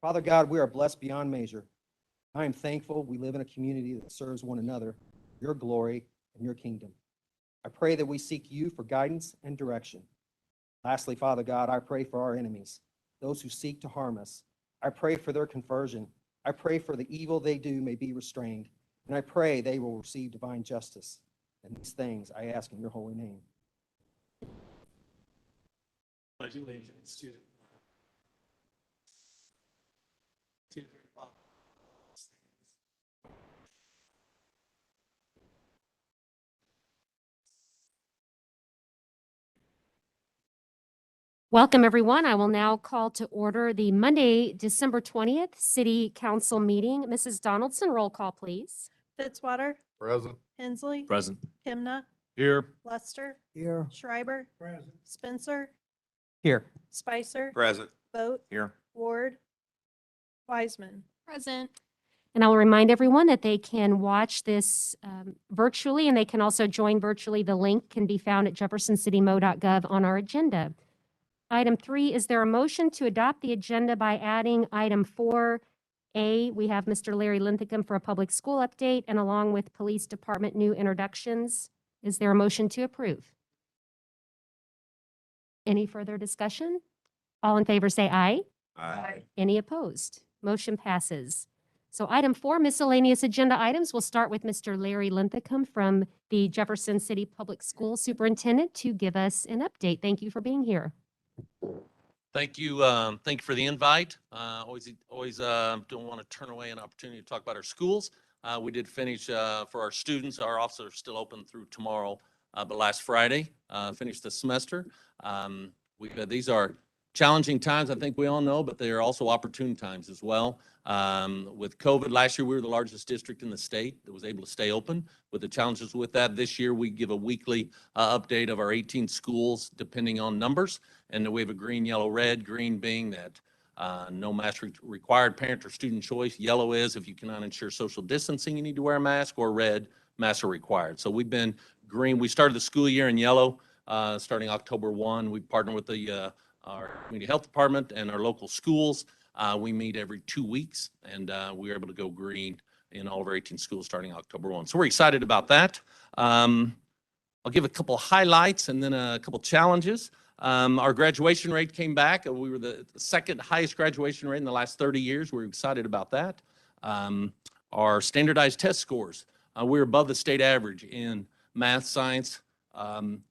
Father God, we are blessed beyond measure. I am thankful we live in a community that serves one another, your glory and your kingdom. I pray that we seek you for guidance and direction. Lastly, Father God, I pray for our enemies, those who seek to harm us. I pray for their conversion. I pray for the evil they do may be restrained, and I pray they will receive divine justice. And these things I ask in your holy name. Pledge allegiance to the flag. Welcome, everyone. I will now call to order the Monday, December 20th City Council meeting. Mrs. Donaldson, roll call, please. Fitzwater, Present. Hensley, Present. Himna, Here. Lester, Here. Schreiber, Present. Spencer, Here. Spicer, Present. Vogt, Here. Ward, Wiseman. Present. And I'll remind everyone that they can watch this virtually, and they can also join virtually. The link can be found at jeffersoncitymo.gov on our agenda. Item 3, is there a motion to adopt the agenda by adding item 4A? We have Mr. Larry Linthicum for a public school update, and along with police department new introductions. Is there a motion to approve? Any further discussion? All in favor say aye. Aye. Any opposed? Motion passes. So item 4, miscellaneous agenda items. We'll start with Mr. Larry Linthicum from the Jefferson City Public School Superintendent to give us an update. Thank you for being here. Thank you. Thank you for the invite. Always don't want to turn away an opportunity to talk about our schools. We did finish for our students. Our offices are still open through tomorrow, but last Friday finished the semester. These are challenging times, I think we all know, but they are also opportune times as well. With COVID last year, we were the largest district in the state that was able to stay open. With the challenges with that, this year we give a weekly update of our 18 schools depending on numbers. And we have a green, yellow, red, green being that no mask required, parent or student choice. Yellow is if you cannot ensure social distancing, you need to wear a mask, or red, masks are required. So we've been green. We started the school year in yellow starting October 1. We partner with our community health department and our local schools. We meet every 2 weeks, and we were able to go green in all of our 18 schools starting October 1. So we're excited about that. I'll give a couple highlights and then a couple challenges. Our graduation rate came back. We were the second highest graduation rate in the last 30 years. We're excited about that. Our standardized test scores, we're above the state average in math, science,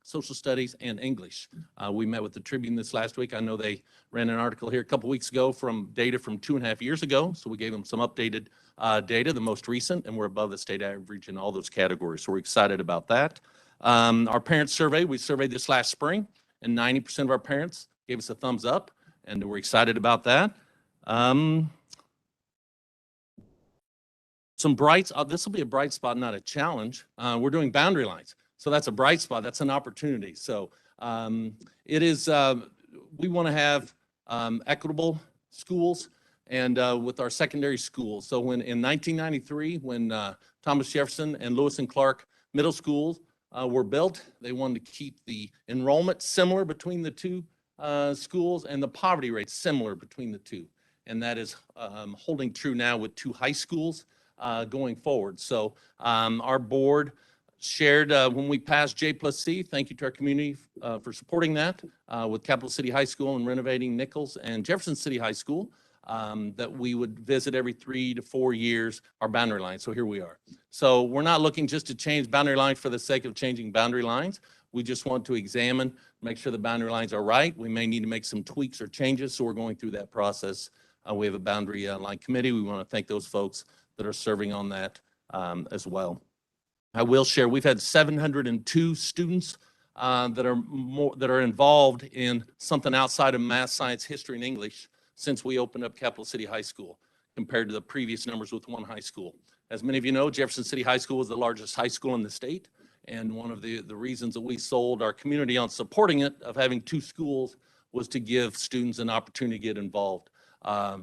social studies, and English. We met with the Tribune this last week. I know they ran an article here a couple weeks ago from data from 2.5 years ago. So we gave them some updated data, the most recent, and we're above the state average in all those categories. So we're excited about that. Our parent survey, we surveyed this last spring, and 90% of our parents gave us a thumbs up, and we're excited about that. This will be a bright spot, not a challenge. We're doing boundary lines. So that's a bright spot. That's an opportunity. So it is, we want to have equitable schools and with our secondary schools. So when in 1993, when Thomas Jefferson and Lewis and Clark middle schools were built, they wanted to keep the enrollment similar between the two schools and the poverty rate similar between the two. And that is holding true now with 2 high schools going forward. So our board shared when we passed J+C. Thank you to our community for supporting that with Capital City High School and renovating Nichols and Jefferson City High School, that we would visit every 3 to 4 years our boundary lines. So here we are. So we're not looking just to change boundary lines for the sake of changing boundary lines. We just want to examine, make sure the boundary lines are right. We may need to make some tweaks or changes. So we're going through that process. We have a boundary line committee. We want to thank those folks that are serving on that as well. I will share, we've had 702 students that are involved in something outside of math, science, history, and English since we opened up Capital City High School compared to the previous numbers with 1 high school. As many of you know, Jefferson City High School was the largest high school in the state. And one of the reasons that we sold our community on supporting it, of having 2 schools, was to give students an opportunity to get involved.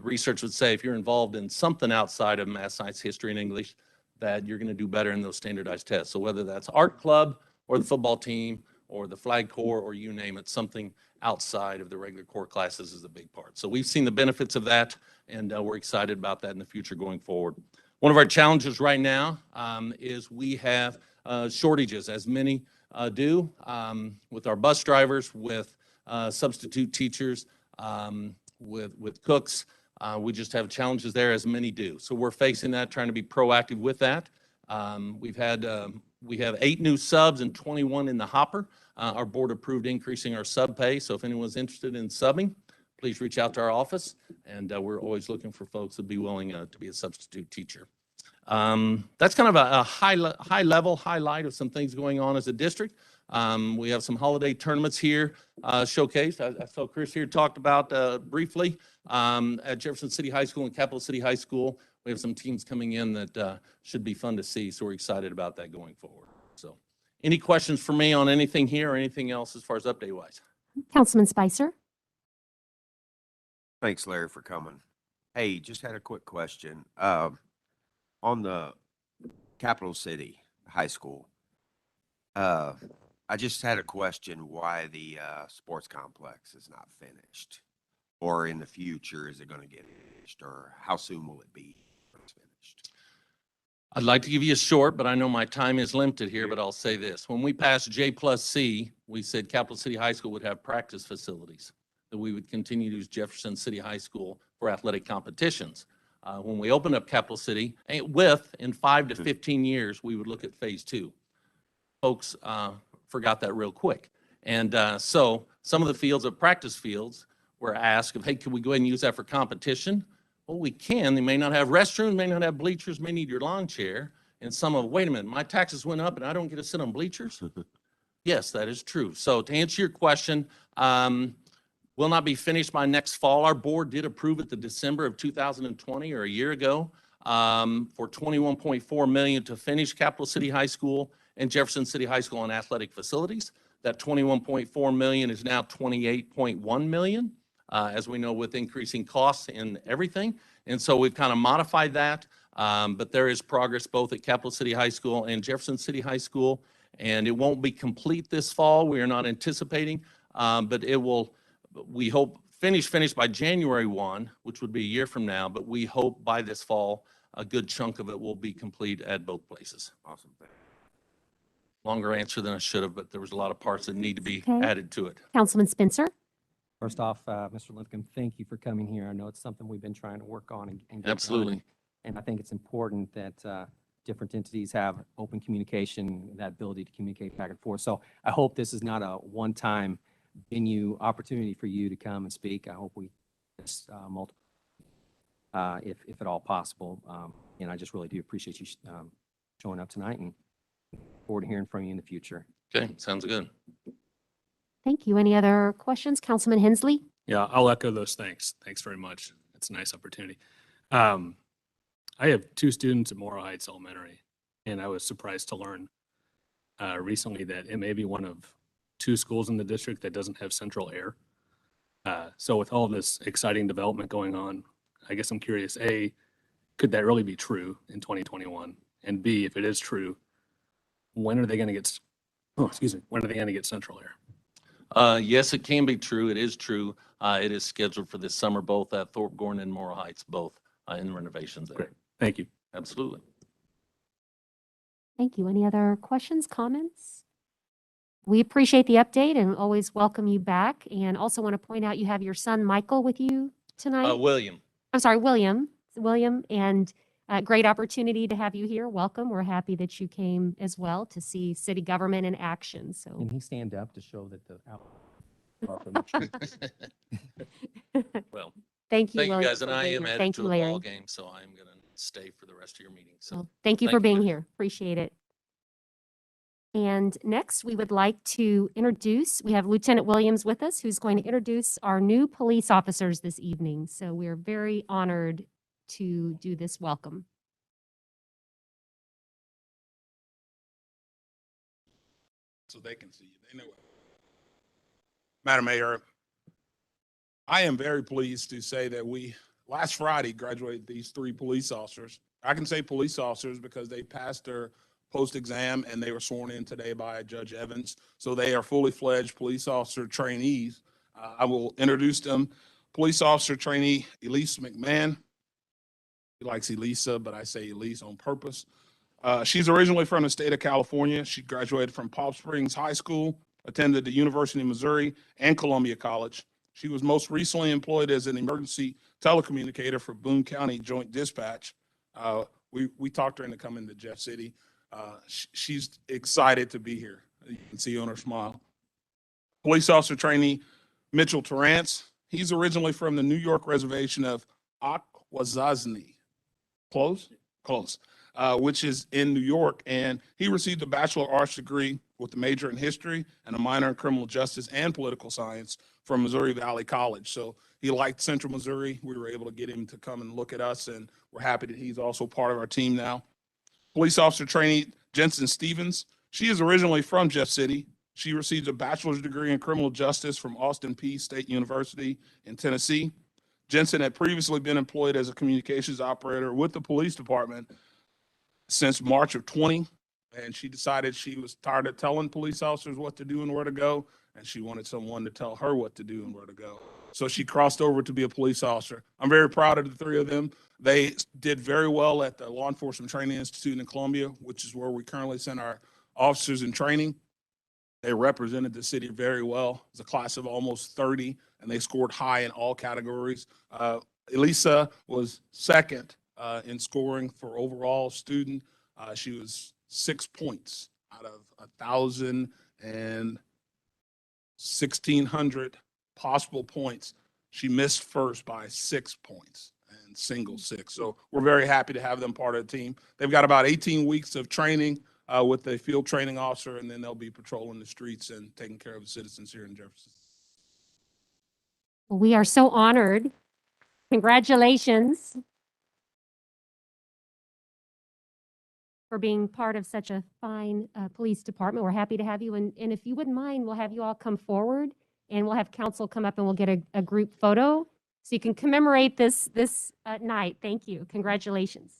Research would say if you're involved in something outside of math, science, history, and English, that you're going to do better in those standardized tests. So whether that's art club or the football team or the flag corps or you name it, something outside of the regular core classes is a big part. So we've seen the benefits of that, and we're excited about that in the future going forward. One of our challenges right now is we have shortages, as many do, with our bus drivers, with substitute teachers, with cooks. We just have challenges there, as many do. So we're facing that, trying to be proactive with that. We have 8 new subs and 21 in the hopper. Our board approved increasing our sub pay. So if anyone's interested in subbing, please reach out to our office. And we're always looking for folks that be willing to be a substitute teacher. That's kind of a high level highlight of some things going on as a district. We have some holiday tournaments here showcased. I saw Chris here talked about briefly at Jefferson City High School and Capital City High School. We have some teams coming in that should be fun to see. So we're excited about that going forward. So any questions for me on anything here or anything else as far as update wise? Councilman Spicer. Thanks, Larry, for coming. Hey, just had a quick question. On the Capital City High School, I just had a question why the sports complex is not finished, or in the future, is it going to get finished, or how soon will it be when it's finished? I'd like to give you a short, but I know my time is limited here, but I'll say this. When we passed J+C, we said Capital City High School would have practice facilities, that we would continue to use Jefferson City High School for athletic competitions. When we opened up Capital City, in 5 to 15 years, we would look at phase 2. Folks forgot that real quick. And so some of the fields are practice fields were asked, hey, can we go ahead and use that for competition? Well, we can. They may not have restrooms, may not have bleachers, may need your lawn chair. And some of, wait a minute, my taxes went up and I don't get to sit on bleachers? Yes, that is true. So to answer your question, will not be finished by next fall. Our board did approve it the December of 2020, or a year ago, for $21.4 million to finish Capital City High School and Jefferson City High School on athletic facilities. That $21.4 million is now $28.1 million, as we know, with increasing costs in everything. And so we've kind of modified that, but there is progress both at Capital City High School and Jefferson City High School, and it won't be complete this fall. We are not anticipating, but it will, we hope, finish by January 1, which would be a year from now, but we hope by this fall, a good chunk of it will be complete at both places. Awesome. Thanks. Longer answer than I should have, but there was a lot of parts that need to be Okay. added to it. Councilman Spencer. First off, Mr. Lipcomb, thank you for coming here. I know it's something we've been trying to work on and get done. Absolutely. And I think it's important that different entities have open communication, that ability to communicate back and forth. So I hope this is not a one-time venue opportunity for you to come and speak. I hope we just multiple, if at all possible. And I just really do appreciate you showing up tonight, and look forward to hearing from you in the future. Okay, sounds good. Thank you. Any other questions? Councilman Hensley? Yeah, I'll echo those thanks. Thanks very much. It's a nice opportunity. I have 2 students at Moral Heights Elementary, and I was surprised to learn recently that it may be one of 2 schools in the district that doesn't have central air. So with all this exciting development going on, I guess I'm curious, A, could that really be true in 2021? And B, if it is true, when are they going to get, when are they going to get central air? Yes, it can be true. It is true. It is scheduled for this summer, both at Thorpe Gordon and Moral Heights, both in renovations there. Great. Thank you. Absolutely. Thank you. Any other questions, comments? We appreciate the update and always welcome you back. And also want to point out you have your son, Michael, with you tonight. William. I'm sorry, William, and great opportunity to have you here. Welcome. We're happy that you came as well to see city government in action. So Can he stand up to show that the Well, thank you, thank you William, guys, and for I being am here. headed Thank to you, a Larry. ball game, so I'm going to stay for the rest of your meeting. So Well, thank you for thank you, being guys. here. Appreciate it. And next, we would like to introduce, we have Lieutenant Williams with us, who's going to introduce our new police officers this evening. So we're very honored to do this welcome. So they can see you. They know it. Madam Mayor, I am very pleased to say that we, last Friday, graduated these 3 police officers. I can say police officers because they passed their post-exam and they were sworn in today by Judge Evans. So they are fully fledged police officer trainees. I will introduce them. Police officer trainee Elise Mcmahon, He likes Elisa, but I say Elise on purpose. She's originally from the state of California. She graduated from Palm Springs High School, attended the University of Missouri and Columbia College. She was most recently employed as an emergency telecommunicator for Boone County Joint Dispatch. We talked her into coming to Jeff City. She's excited to be here. You can see on her smile. Police officer trainee Mitchell Terrance. He's originally from the New York reservation of Akwesasne. Close? Close. Which is in New York. And he received a Bachelor of Arts degree with a major in history and a minor in criminal justice and political science from Missouri Valley College. So he liked Central Missouri. We were able to get him to come and look at us, and we're happy that he's also part of our team now. Police officer trainee Jensen Stevens. She is originally from Jeff City. She received a bachelor's degree in criminal justice from Austin Peay State University in Tennessee. Jensen had previously been employed as a communications operator with the police department since March of 20, and she decided she was tired of telling police officers what to do and where to go, and she wanted someone to tell her what to do and where to go. So she crossed over to be a police officer. I'm very proud of the three of them. They did very well at the Law Enforcement Training Institute in Columbia, which is where we currently send our officers in training. They represented the city very well. It's a class of almost 30, and they scored high in all categories. Elisa was second in scoring for overall student. She was 6 points out of 1,000 and 1,600 possible points. She missed first by 6 points and single six. So we're very happy to have them part of the team. They've got about 18 weeks of training with a field training officer, and then they'll be patrolling the streets and taking care of the citizens here in Jefferson. Well, we are so honored. Congratulations for being part of such a fine police department. We're happy to have you. And if you wouldn't mind, we'll have you all come forward, and we'll have counsel come up and we'll get a group photo so you can commemorate this night. Thank you. Congratulations.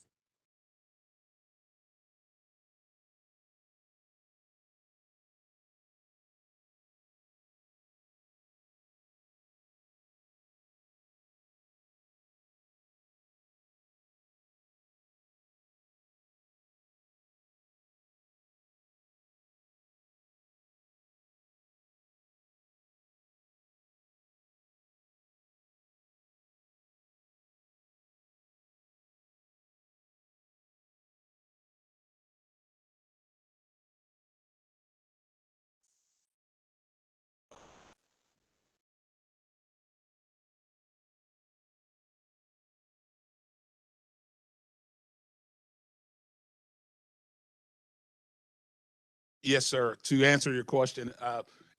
Yes, sir. To answer your question,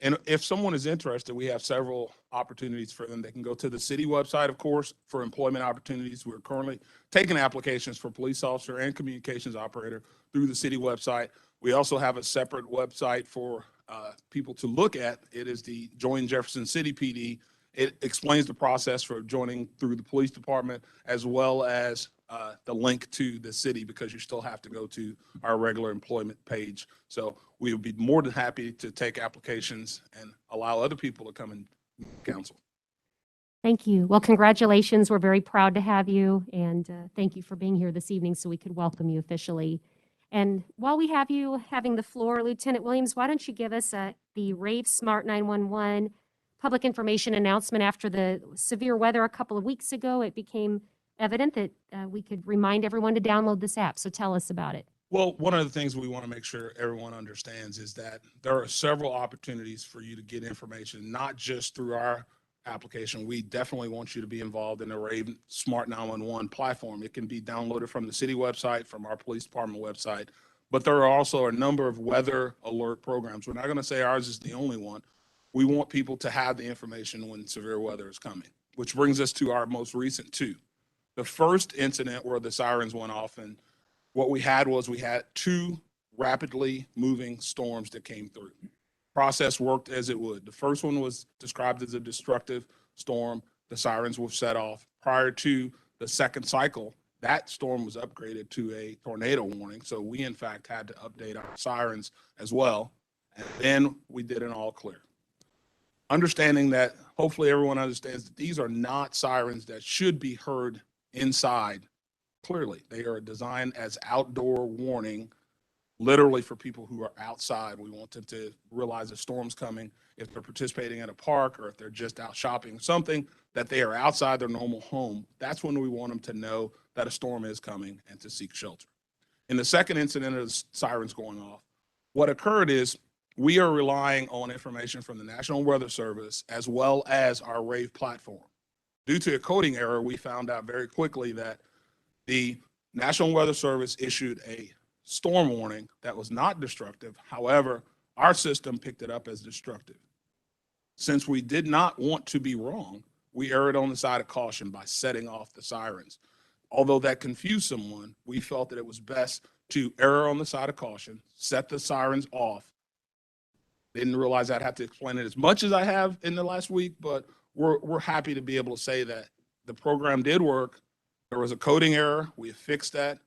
and if someone is interested, we have several opportunities for them. They can go to the city website, of course, for employment opportunities. We're currently taking applications for police officer and communications operator through the city website. We also have a separate website for people to look at. It is the Join Jefferson City PD. It explains the process for joining through the police department, as well as the link to the city, because you still have to go to our regular employment page. So we would be more than happy to take applications and allow other people to come and counsel. Thank you. Well, congratulations. We're very proud to have you, and thank you for being here this evening so we could welcome you officially. And while we have you having the floor, Lieutenant Williams, why don't you give us the Rave Smart 911 public information announcement. After the severe weather a couple of weeks ago, it became evident that we could remind everyone to download this app. So tell us about it. Well, one of the things we want to make sure everyone understands is that there are several opportunities for you to get information, not just through our application. We definitely want you to be involved in the Rave Smart 911 platform. It can be downloaded from the city website, from our police department website, but there are also a number of weather alert programs. We're not going to say ours is the only one. We want people to have the information when severe weather is coming, which brings us to our most recent two. The first incident where the sirens went off, and what we had was we had two rapidly moving storms that came through. Process worked as it would. The first one was described as a destructive storm. The sirens were set off. Prior to the second cycle, that storm was upgraded to a tornado warning. So we, in fact, had to update our sirens as well. And then we did an all clear. Understanding that hopefully everyone understands that these are not sirens that should be heard inside Clearly, they are designed as outdoor warning, literally for people who are outside. We want them to realize a storm's coming. If they're participating in a park or if they're just out shopping, something that they are outside their normal home, that's when we want them to know that a storm is coming and to seek shelter. In the second incident of the sirens going off, what occurred is we are relying on information from the National Weather Service as well as our RAVE platform. Due to a coding error, we found out very quickly that the National Weather Service issued a storm warning that was not destructive. However, our system picked it up as destructive. Since we did not want to be wrong, we erred on the side of caution by setting off the sirens. Although that confused someone, we felt that it was best to err on the side of caution, set the sirens off. Didn't realize I'd have to explain it as much as I have in the last week, but we're happy to be able to say that the program did work. There was a coding error. We have fixed that.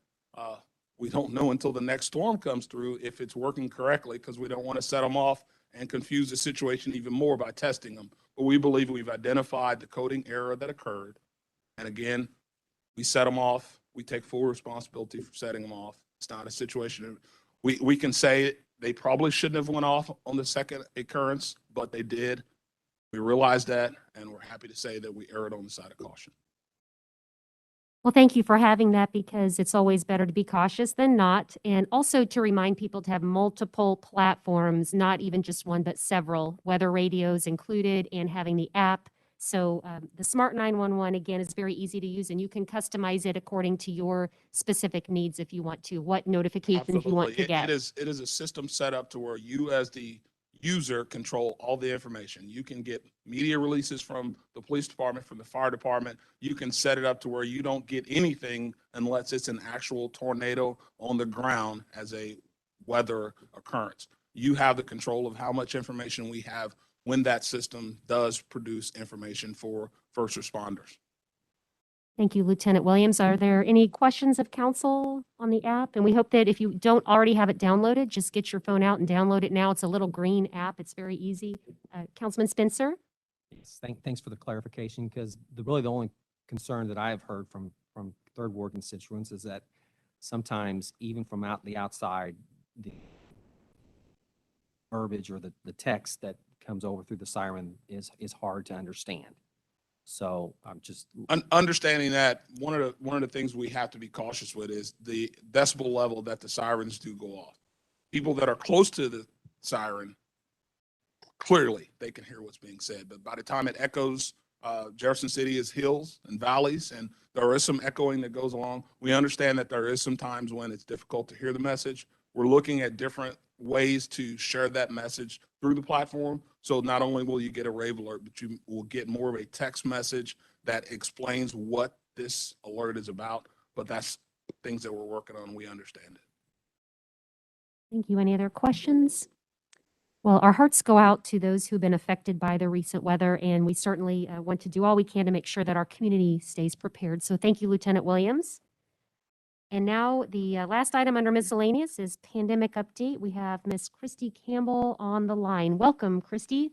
We don't know until the next storm comes through if it's working correctly, because we don't want to set them off and confuse the situation even more by testing them. But we believe we've identified the coding error that occurred. And again, we set them off. We take full responsibility for setting them off. It's not a situation. We can say they probably shouldn't have went off on the second occurrence, but they did. We realized that, and we're happy to say that we erred on the side of caution. Well, thank you for having that, because it's always better to be cautious than not. And also to remind people to have multiple platforms, not even just one, but several, weather radios included, and having the app. So the Smart 911, again, is very easy to use, and you can customize it according to your specific needs if you want to, what notifications you want to get. It is a system set up to where you as the user control all the information. You can get media releases from the police department, from the fire department. You can set it up to where you don't get anything unless it's an actual tornado on the ground as a weather occurrence. You have the control of how much information we have when that system does produce information for first responders. Thank you, Lieutenant Williams. Are there any questions of council on the app? And we hope that if you don't already have it downloaded, just get your phone out and download it now. It's a little green app. It's very easy. Councilman Spencer? Yes, thanks for the clarification, because really the only concern that I have heard from Third Ward constituents is that sometimes even from the outside, the verbiage or the text that comes over through the siren is hard to understand. So I'm just Understanding that one of the things we have to be cautious with is the decibel level that the sirens do go off. People that are close to the siren, clearly they can hear what's being said, but by the time it echoes, Jefferson City is hills and valleys, and there is some echoing that goes along. We understand that there is some times when it's difficult to hear the message. We're looking at different ways to share that message through the platform. So not only will you get a rave alert, but you will get more of a text message that explains what this alert is about. But that's things that we're working on. We understand it. Thank you. Any other questions? Well, our hearts go out to those who've been affected by the recent weather, and we certainly want to do all we can to make sure that our community stays prepared. So thank you, Lieutenant Williams. And now the last item under miscellaneous is pandemic update. We have Miss Christy Campbell on the line. Welcome, Christy.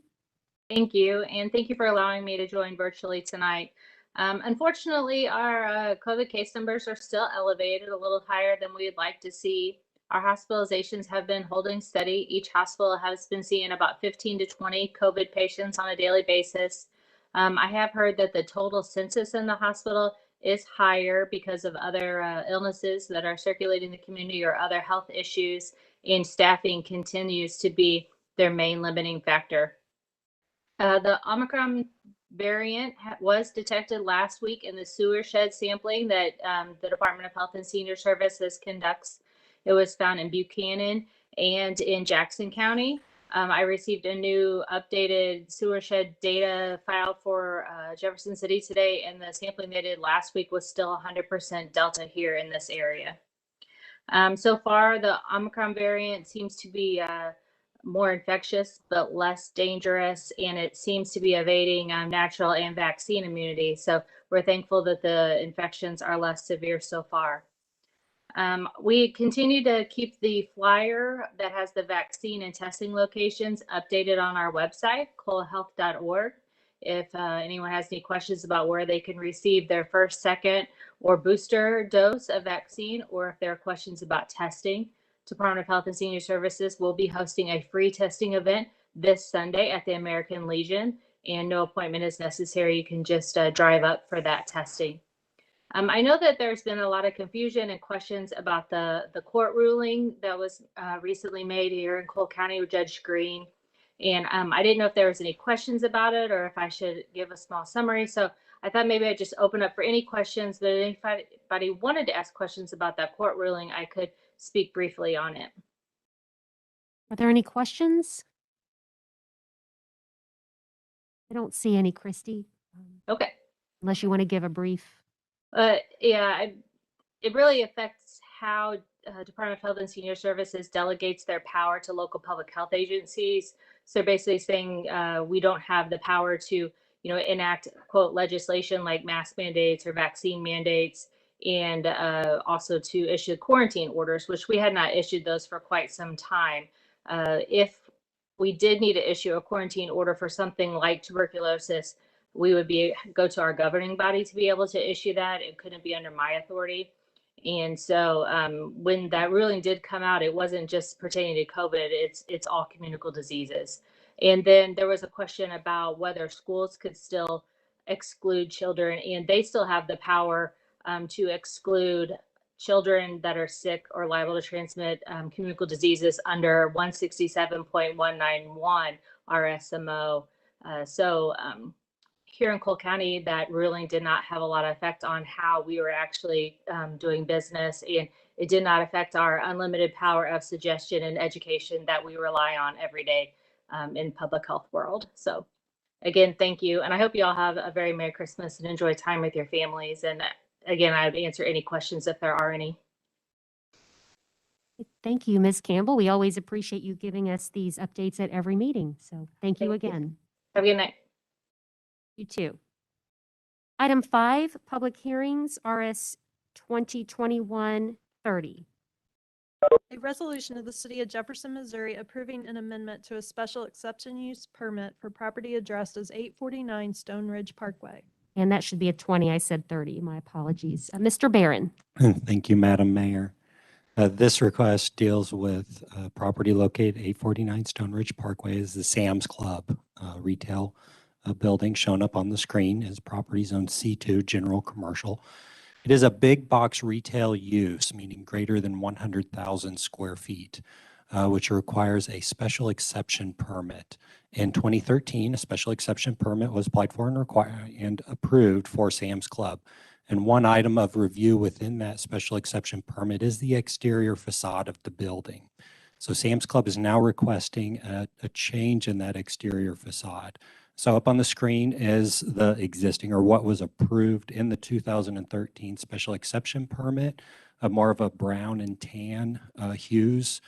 Thank you, and thank you for allowing me to join virtually tonight. Unfortunately, our COVID case numbers are still elevated, a little higher than we'd like to see. Our hospitalizations have been holding steady. Each hospital has been seeing about 15 to 20 COVID patients on a daily basis. I have heard that the total census in the hospital is higher because of other illnesses that are circulating in the community or other health issues, and staffing continues to be their main limiting factor. The Omicron variant was detected last week in the sewer shed sampling that the Department of Health and Senior Services conducts. It was found in Buchanan and in Jackson County. I received a new updated sewer shed data file for Jefferson City today, and the sampling they did last week was still 100% Delta here in this area. So far, the Omicron variant seems to be more infectious, but less dangerous, and it seems to be evading natural and vaccine immunity. So we're thankful that the infections are less severe so far. We continue to keep the flyer that has the vaccine and testing locations updated on our website, coalhealth.org. If anyone has any questions about where they can receive their first, second, or booster dose of vaccine, or if there are questions about testing, Department of Health and Senior Services will be hosting a free testing event this Sunday at the American Legion, and no appointment is necessary. You can just drive up for that testing. I know that there's been a lot of confusion and questions about the court ruling that was recently made here in Cole County with Judge Green. And I didn't know if there was any questions about it or if I should give a small summary. So I thought maybe I'd just open up for any questions, but if anybody wanted to ask questions about that court ruling, I could speak briefly on it. Are there any questions? I don't see any, Christy, Okay. unless you want to give a brief. Yeah, it really affects how Department of Health and Senior Services delegates their power to local public health agencies. So basically saying we don't have the power to, enact quote legislation like mask mandates or vaccine mandates, and also to issue quarantine orders, which we had not issued those for quite some time. If we did need to issue a quarantine order for something like tuberculosis, we would go to our governing body to be able to issue that. It couldn't be under my authority. And so when that ruling did come out, it wasn't just pertaining to COVID, it's all communicable diseases. And then there was a question about whether schools could still exclude children, and they still have the power to exclude children that are sick or liable to transmit communicable diseases under 167.191 RSMO. Here in Cole County, that ruling did not have a lot of effect on how we were actually doing business, and it did not affect our unlimited power of suggestion and education that we rely on every day in public health world. So again, thank you. And I hope you all have a very Merry Christmas and enjoy time with your families. And again, I would answer any questions if there are any. Thank you, Ms. Campbell. We always appreciate you giving us these updates at every meeting. So thank you Thank you. again. Have a good night. You too. Item 5, public hearings, RS 2021-30. A resolution of the City of Jefferson, Missouri approving an amendment to a special exception use permit for property addressed as 849 Stone Ridge Parkway. And that should be a 20. I said 30. My apologies. Mr. Barron. Thank you, Madam Mayor. This request deals with property located at 849 Stone Ridge Parkway. Is the Sam's Club retail building shown up on the screen is property zone C2 general commercial. It is a big box retail use, meaning greater than 100,000 square feet, which requires a special exception permit. In 2013, a special exception permit was applied for and approved for Sam's Club. And one item of review within that special exception permit is the exterior facade of the building. So Sam's Club is now requesting a change in that exterior facade. So up on the screen is the existing, or what was approved in the 2013 special exception permit, more of a brown and tan hues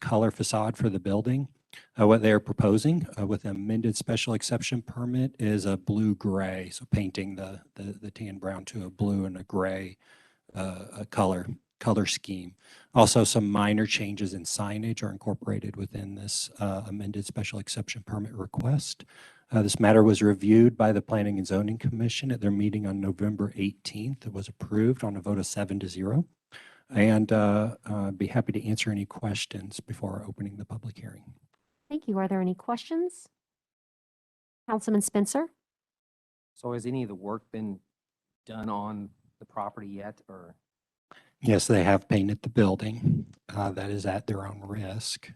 color facade for the building. What they're proposing with an amended special exception permit is a blue-gray, so painting the tan brown to a blue and a gray color scheme. Also, some minor changes in signage are incorporated within this amended special exception permit request. This matter was reviewed by the Planning and Zoning Commission at their meeting on November 18th. It was approved on a vote of 7-0. And I'd be happy to answer any questions before opening the public hearing. Thank you. Are there any questions? Councilman Spencer? So has any of the work been done on the property yet, or? Yes, they have painted the building. That is at their own risk.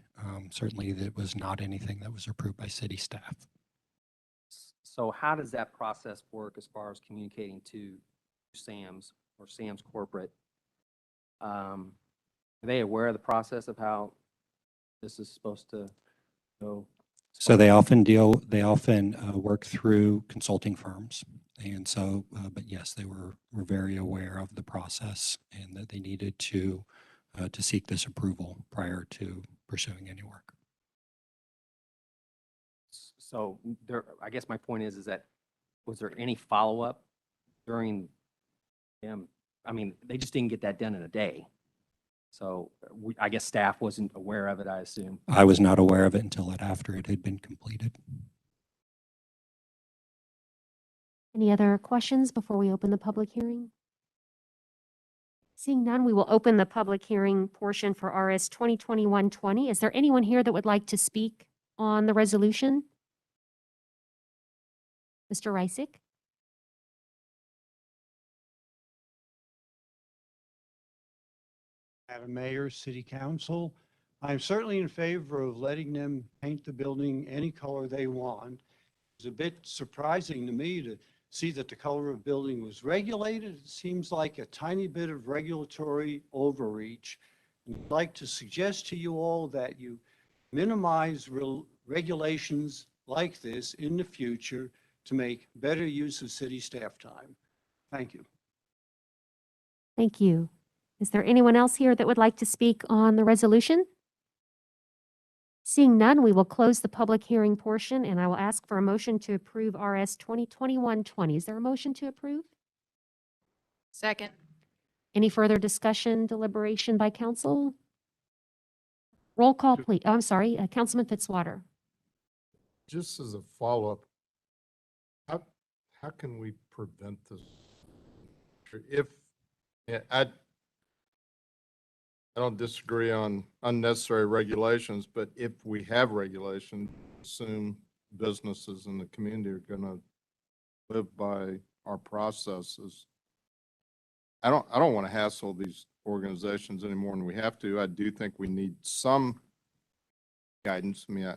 Certainly, that was not anything that was approved by city staff. So how does that process work as far as communicating to Sam's or Sam's corporate? Are they aware of the process of how this is supposed to go? So they often work through consulting firms. And so, but yes, they were very aware of the process and that they needed to seek this approval prior to pursuing any work. So there, I guess my point is that, was there any follow-up during them? I mean, they just didn't get that done in a day. So I guess staff wasn't aware of it, I assume. I was not aware of it until after it had been completed. Any other questions before we open the public hearing? Seeing none, we will open the public hearing portion for RS 2021-20. Is there anyone here that would like to speak on the resolution? Mr. Reisick? Madam Mayor, City Council, I'm certainly in favor of letting them paint the building any color they want. It's a bit surprising to me to see that the color of building was regulated. It seems like a tiny bit of regulatory overreach. I'd like to suggest to you all that you minimize regulations like this in the future to make better use of city staff time. Thank you. Thank you. Is there anyone else here that would like to speak on the resolution? Seeing none, we will close the public hearing portion, and I will ask for a motion to approve RS 2021-20. Is there a motion to approve? Second. Any further discussion, deliberation by council? Roll call, please. Oh, I'm sorry, Councilman Fitzwater. Just as a follow-up, how can we prevent this? If, I don't disagree on unnecessary regulations, but if we have regulations, assume businesses in the community are gonna live by our processes. I don't want to hassle these organizations any more than we have to. I do think we need some guidance. I mean,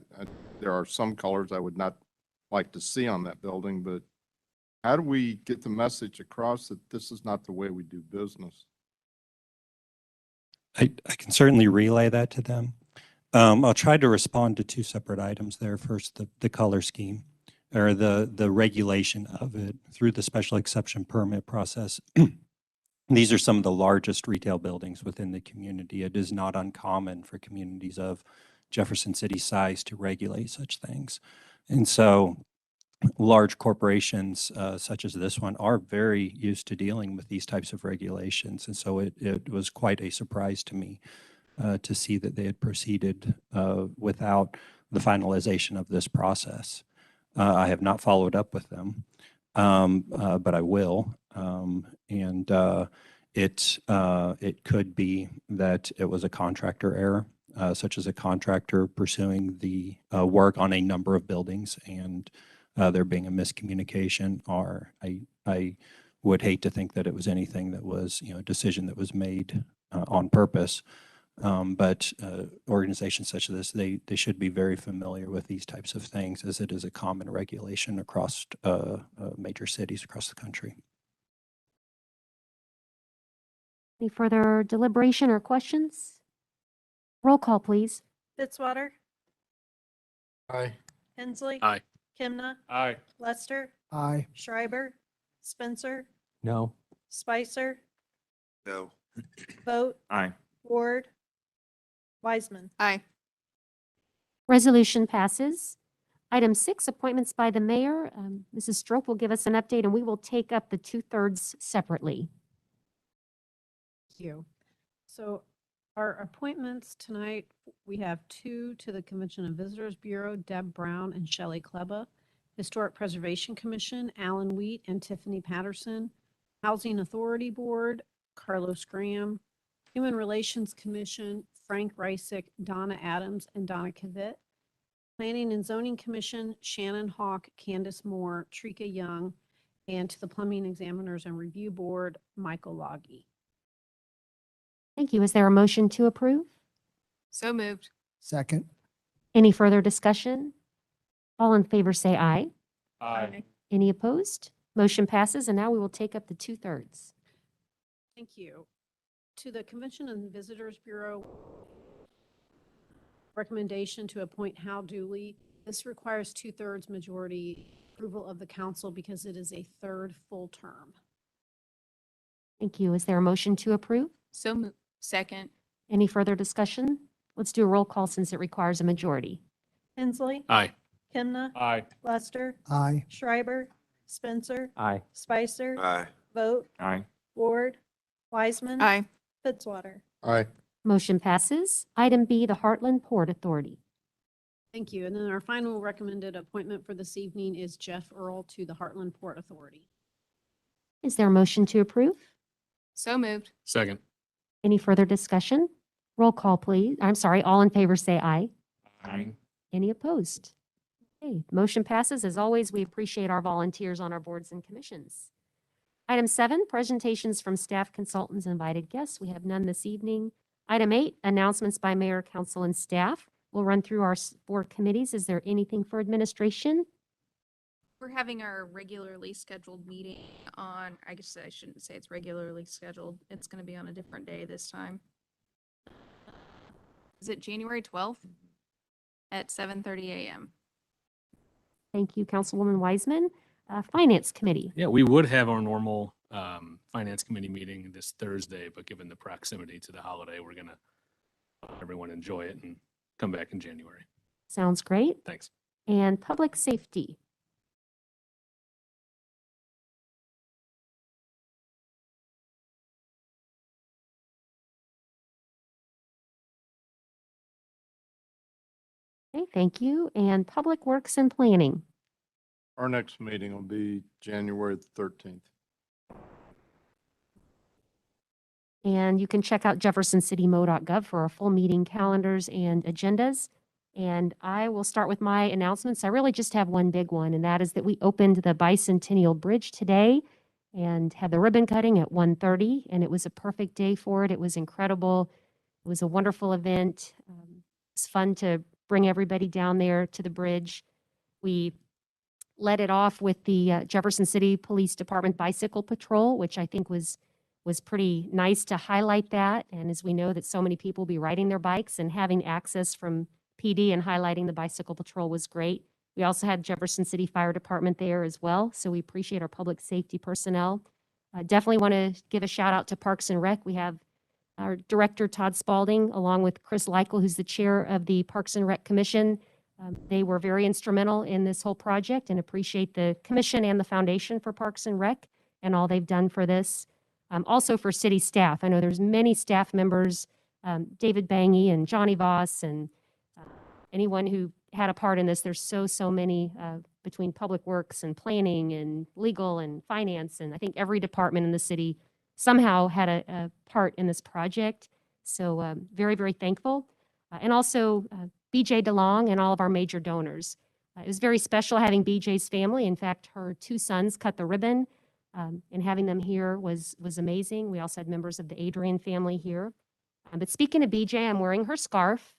there are some colors I would not like to see on that building, but how do we get the message across that this is not the way we do business? I can certainly relay that to them. I'll try to respond to two separate items there. First, the color scheme or the regulation of it through the special exception permit process. These are some of the largest retail buildings within the community. It is not uncommon for communities of Jefferson City size to regulate such things. And so large corporations such as this one are very used to dealing with these types of regulations. And so it was quite a surprise to me to see that they had proceeded without the finalization of this process. I have not followed up with them, but I will. It could be that it was a contractor error, such as a contractor pursuing the work on a number of buildings and there being a miscommunication, or I would hate to think that it was anything that was, a decision that was made on purpose. But organizations such as this, they should be very familiar with these types of things, as it is a common regulation across major cities across the country. Any further deliberation or questions? Roll call, please. Fitzwater, Aye. Hensley. Aye. Kimna, Aye. Lester, Aye. Schreiber, Spencer, No. Spicer, No. Vote, Aye. Ward, Wiseman. Aye. Resolution passes. Item 6, appointments by the mayor. Mrs. Strope will give us an update, and we will take up the 2/3 separately. Thank you. So our appointments tonight, we have 2 to the Convention and Visitors Bureau, Deb Brown and Shelley Kleba. Historic Preservation Commission, Alan Wheat and Tiffany Patterson. Housing Authority Board, Carlos Graham. Human Relations Commission, Frank Reisick, Donna Adams, and Donna Kavit. Planning and Zoning Commission, Shannon Hawk, Candace Moore, Trika Young, and to the Plumbing Examiners and Review Board, Michael Loggy. Thank you. Is there a motion to approve? So moved. Second. Any further discussion? All in favor say aye. Aye. Any opposed? Motion passes, and now we will take up the 2/3. Thank you. To the Convention and Visitors Bureau, recommendation to appoint Hal Dooley. This requires 2/3 majority approval of the council because it is a 3rd full term. Thank you. Is there a motion to approve? So moved. Second. Any further discussion? Let's do a roll call since it requires a majority. Hensley, Aye. Kimna, Aye. Lester, Aye. Schreiber, Spencer, Aye. Spicer, Aye. Vote, Aye. Ward, Wiseman. Aye. Fitzwater. Aye. Motion passes. Item B, the Heartland Port Authority. Thank you. And then our final recommended appointment for this evening is Jeff Earl to the Heartland Port Authority. Is there a motion to approve? So moved. Second. Any further discussion? Roll call, please. I'm sorry, all in favor say aye. Aye. Any opposed? Okay, motion passes. As always, we appreciate our volunteers on our boards and commissions. Item 7, presentations from staff, consultants, and invited guests. We have none this evening. Item 8, announcements by mayor, council, and staff. We'll run through our board committees. Is there anything for administration? We're having our regularly scheduled meeting on, I guess I shouldn't say it's regularly scheduled. It's going to be on a different day this time. Is it January 12th at 7:30 a.m.? Thank you, Councilwoman Wiseman. Finance Committee. Yeah, we would have our normal finance committee meeting this Thursday, but given the proximity to the holiday, we're gonna let everyone enjoy it and come back in January. Sounds great. Thanks. And Public Safety. Okay, thank you. And Public Works and Planning. Our next meeting will be January 13th. And you can check out jeffersoncitymod.gov for our full meeting calendars and agendas. And I will start with my announcements. I really just have one big one, and that is that we opened the Bicentennial Bridge today and had the ribbon cutting at 1:30, and it was a perfect day for it. It was incredible. It was a wonderful event. It's fun to bring everybody down there to the bridge. We led it off with the Jefferson City Police Department Bicycle Patrol, which I think was pretty nice to highlight that. And as we know that so many people will be riding their bikes, and having access from PD and highlighting the bicycle patrol was great. We also had Jefferson City Fire Department there as well, so we appreciate our public safety personnel. Definitely want to give a shout out to Parks and Rec. We have our Director Todd Spalding, along with Chris Leichel, who's the chair of the Parks and Rec Commission. They were very instrumental in this whole project, and appreciate the commission and the foundation for Parks and Rec and all they've done for this. Also for city staff, I know there's many staff members, David Bangy and Johnny Voss, and anyone who had a part in this. There's so many between Public Works and Planning and Legal and Finance, and I think every department in the city somehow had a part in this project. So very, very thankful. And also BJ DeLong and all of our major donors. It was very special having BJ's family. In fact, her 2 sons cut the ribbon, and having them here was amazing. We also had members of the Adrian family here. But speaking of BJ, I'm wearing her scarf.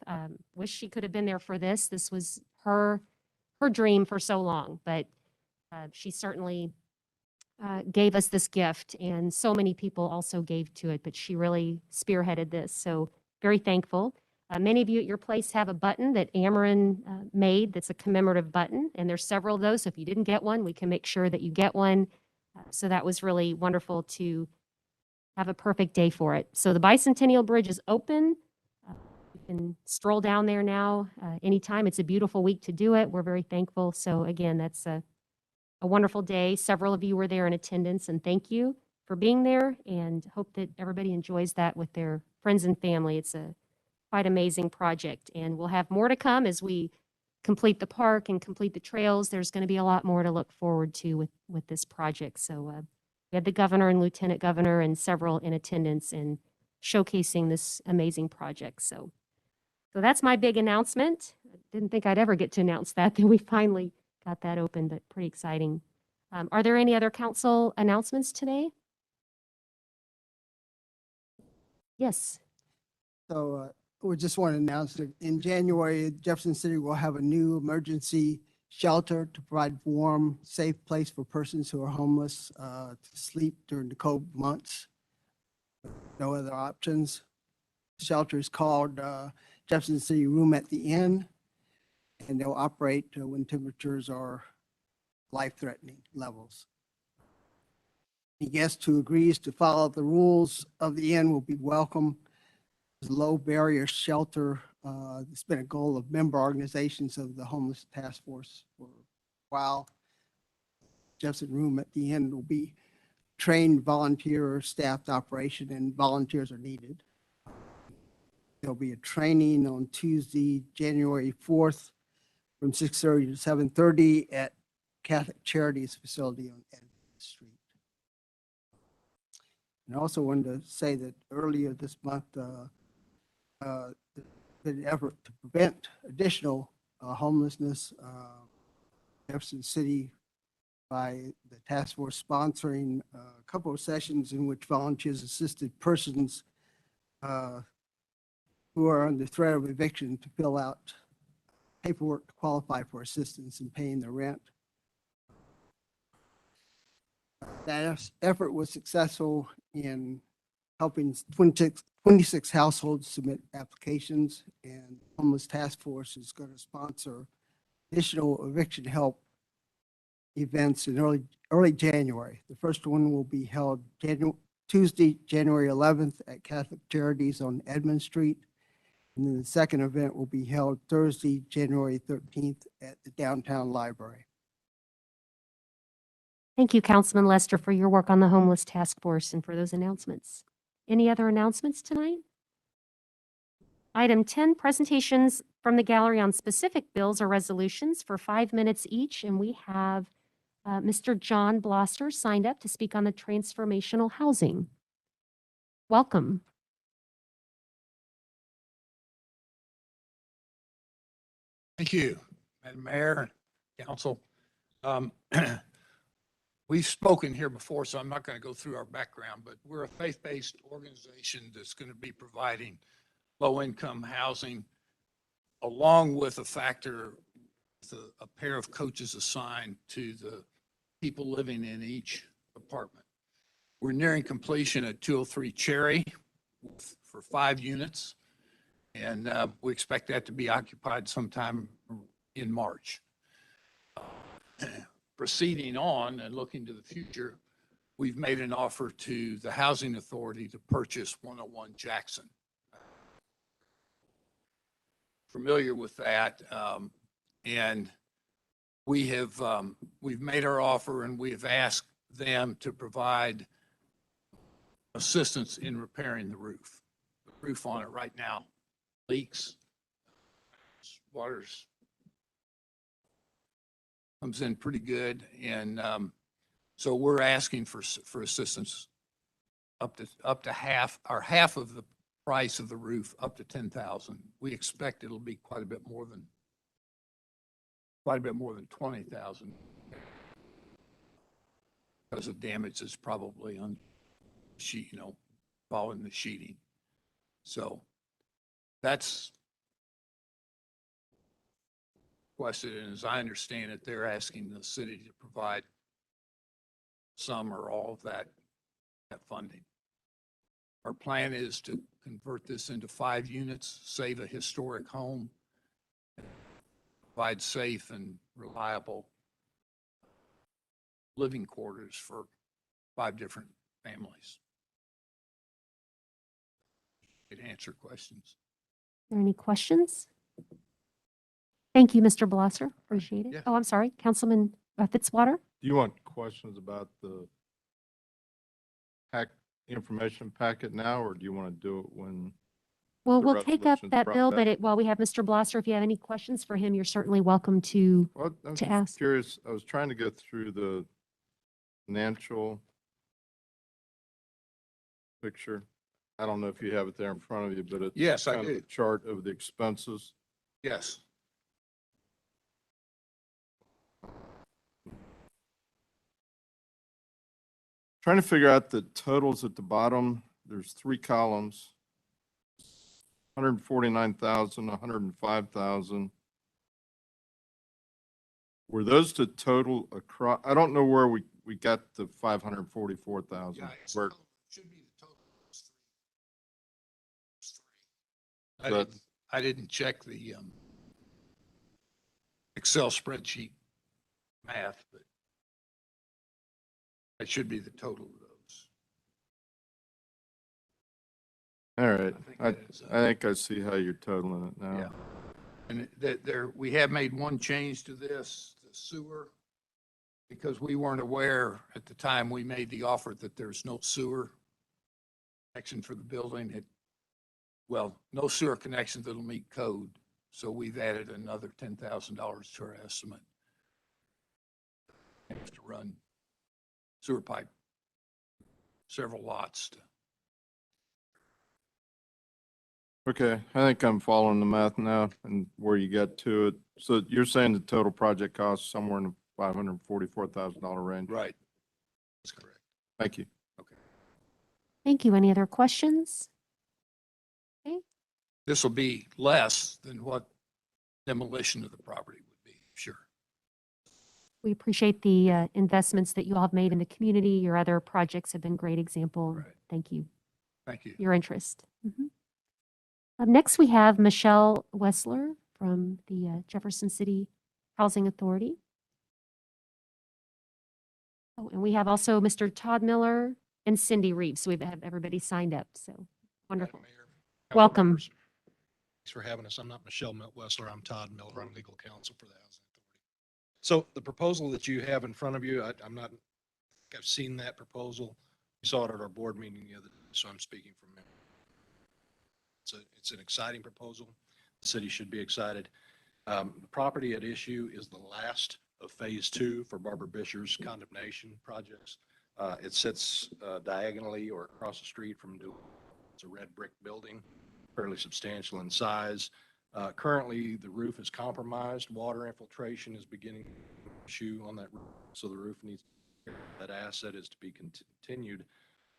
Wish she could have been there for this. This was her dream for so long, but she certainly gave us this gift, and so many people also gave to it, but she really spearheaded this. So very thankful. Many of you at your place have a button that Amarin made that's a commemorative button, and there's several of those. So if you didn't get one, we can make sure that you get one. So that was really wonderful to have a perfect day for it. So the Bicentennial Bridge is open. You can stroll down there now anytime. It's a beautiful week to do it. We're very thankful. So again, that's a wonderful day. Several of you were there in attendance, and thank you for being there, and hope that everybody enjoys that with their friends and family. It's a quite amazing project, and we'll have more to come as we complete the park and complete the trails. There's going to be a lot more to look forward to with this project. So we had the governor and lieutenant governor and several in attendance and showcasing this amazing project. So that's my big announcement. I didn't think I'd ever get to announce that. Then we finally got that open, but pretty exciting. Are there any other council announcements today? Yes. So we just want to announce that in January, Jefferson City will have a new emergency shelter to provide warm, safe place for persons who are homeless to sleep during the cold months. No other options. The shelter is called Jefferson City Room at the Inn, and they'll operate when temperatures are life-threatening levels. Any guest who agrees to follow the rules of the inn will be welcome. It's a low barrier shelter. It's been a goal of member organizations of the Homeless Task Force for a while. Jefferson Room at the Inn will be trained volunteer staffed operation, and volunteers are needed. There'll be a training on Tuesday, January 4th from 6:30 to 7:30 at Catholic Charities facility on Edmond Street. And I also wanted to say that earlier this month, an effort to prevent additional homelessness, Jefferson City by the task force sponsoring a couple of sessions in which volunteers assisted persons who are under threat of eviction to fill out paperwork to qualify for assistance in paying their rent. That effort was successful in helping 26 households submit applications, and Homeless Task Force is going to sponsor additional eviction help events in early January. The first one will be held Tuesday, January 11th at Catholic Charities on Edmond Street. And then the second event will be held Thursday, January 13th at the Downtown Library. Thank you, Councilman Lester, for your work on the Homeless Task Force and for those announcements. Any other announcements tonight? Item 10, presentations from the gallery on specific bills or resolutions for 5 minutes each. And we have Mr. John Bloster signed up to speak on the transformational housing. Welcome. Thank you, Madam Mayor, Council. We've spoken here before, so I'm not going to go through our background, but we're a faith-based organization that's going to be providing low-income housing along with a pair of coaches assigned to the people living in each apartment. We're nearing completion at 203 Cherry for 5 units. And we expect that to be occupied sometime in March. Proceeding on and looking to the future, we've made an offer to the Housing Authority to purchase 101 Jackson. Familiar with that, and we've made our offer, and we have asked them to provide assistance in repairing the roof. The roof on it right now leaks, water's comes in pretty good, and so we're asking for assistance up to half of the price of the roof, up to $10,000. We expect it'll be quite a bit more than $20,000 because of damage that's probably on following the sheeting. So that's requested, and as I understand it, they're asking the city to provide some or all of that funding. Our plan is to convert this into 5 units, save a historic home, provide safe and reliable living quarters for 5 different families. To answer questions. Are there any questions? Thank you, Mr. Blosser. Appreciate it. Yeah. Oh, I'm sorry, Councilman Fitzwater. Do you want questions about the information packet now, or do you want to do it when? Well, the we'll take up resolution's that brought bill, back? but while we have Mr. Blosser, if you have any questions for him, you're certainly welcome to Well, I'm to just ask. curious. I was trying to go through the financial picture. I don't know if you have it there in front of you, but it's Yes, I kind of do. a chart of the expenses. Yes. Trying to figure out the totals at the bottom. There's 3 columns. 149,000, 105,000. Were those the total across? I don't know where we got the 544,000. Yeah, it's Where, should be the total. Those 3. So I didn't check the Excel spreadsheet math, but that should be the total of those. all right. I think that is, I think I see how you're totaling it now. Yeah. And we have made one change to this, the sewer, because we weren't aware at the time we made the offer that there's no sewer connection for the building. No sewer connection that'll meet code. So we've added another $10,000 to our estimate. Have to run sewer pipe, several lots. Okay, I think I'm following the math now and where you got to it. So you're saying the total project cost somewhere in the $544,000 range? Right. That's correct. Thank you. Thank you. Any other questions? This will be less than what demolition of the property would be, sure. We appreciate the investments that you all have made in the community. Your other projects have been great example. Right. Thank you. Thank you. Your interest. Up next, we have Michelle Wessler from the Jefferson City Housing Authority. Oh, and we have also Mr. Todd Miller and Cindy Reeves. So we have everybody signed up. So wonderful. Welcome. Thanks for having us. I'm not Michelle Wessler. I'm Todd Miller. I'm legal counsel for the Housing Authority. So the proposal that you have in front of you, I've seen that proposal. We saw it at our board meeting the other day, so I'm speaking from memory. It's an exciting proposal. The city should be excited. The property at issue is the last of phase 2 for Barbara Bisher's condemnation projects. It sits diagonally or across the street from Dual. It's a red brick building, fairly substantial in size. Currently, the roof is compromised. Water infiltration is beginning to issue on that roof, so the roof needs, that asset is to be continued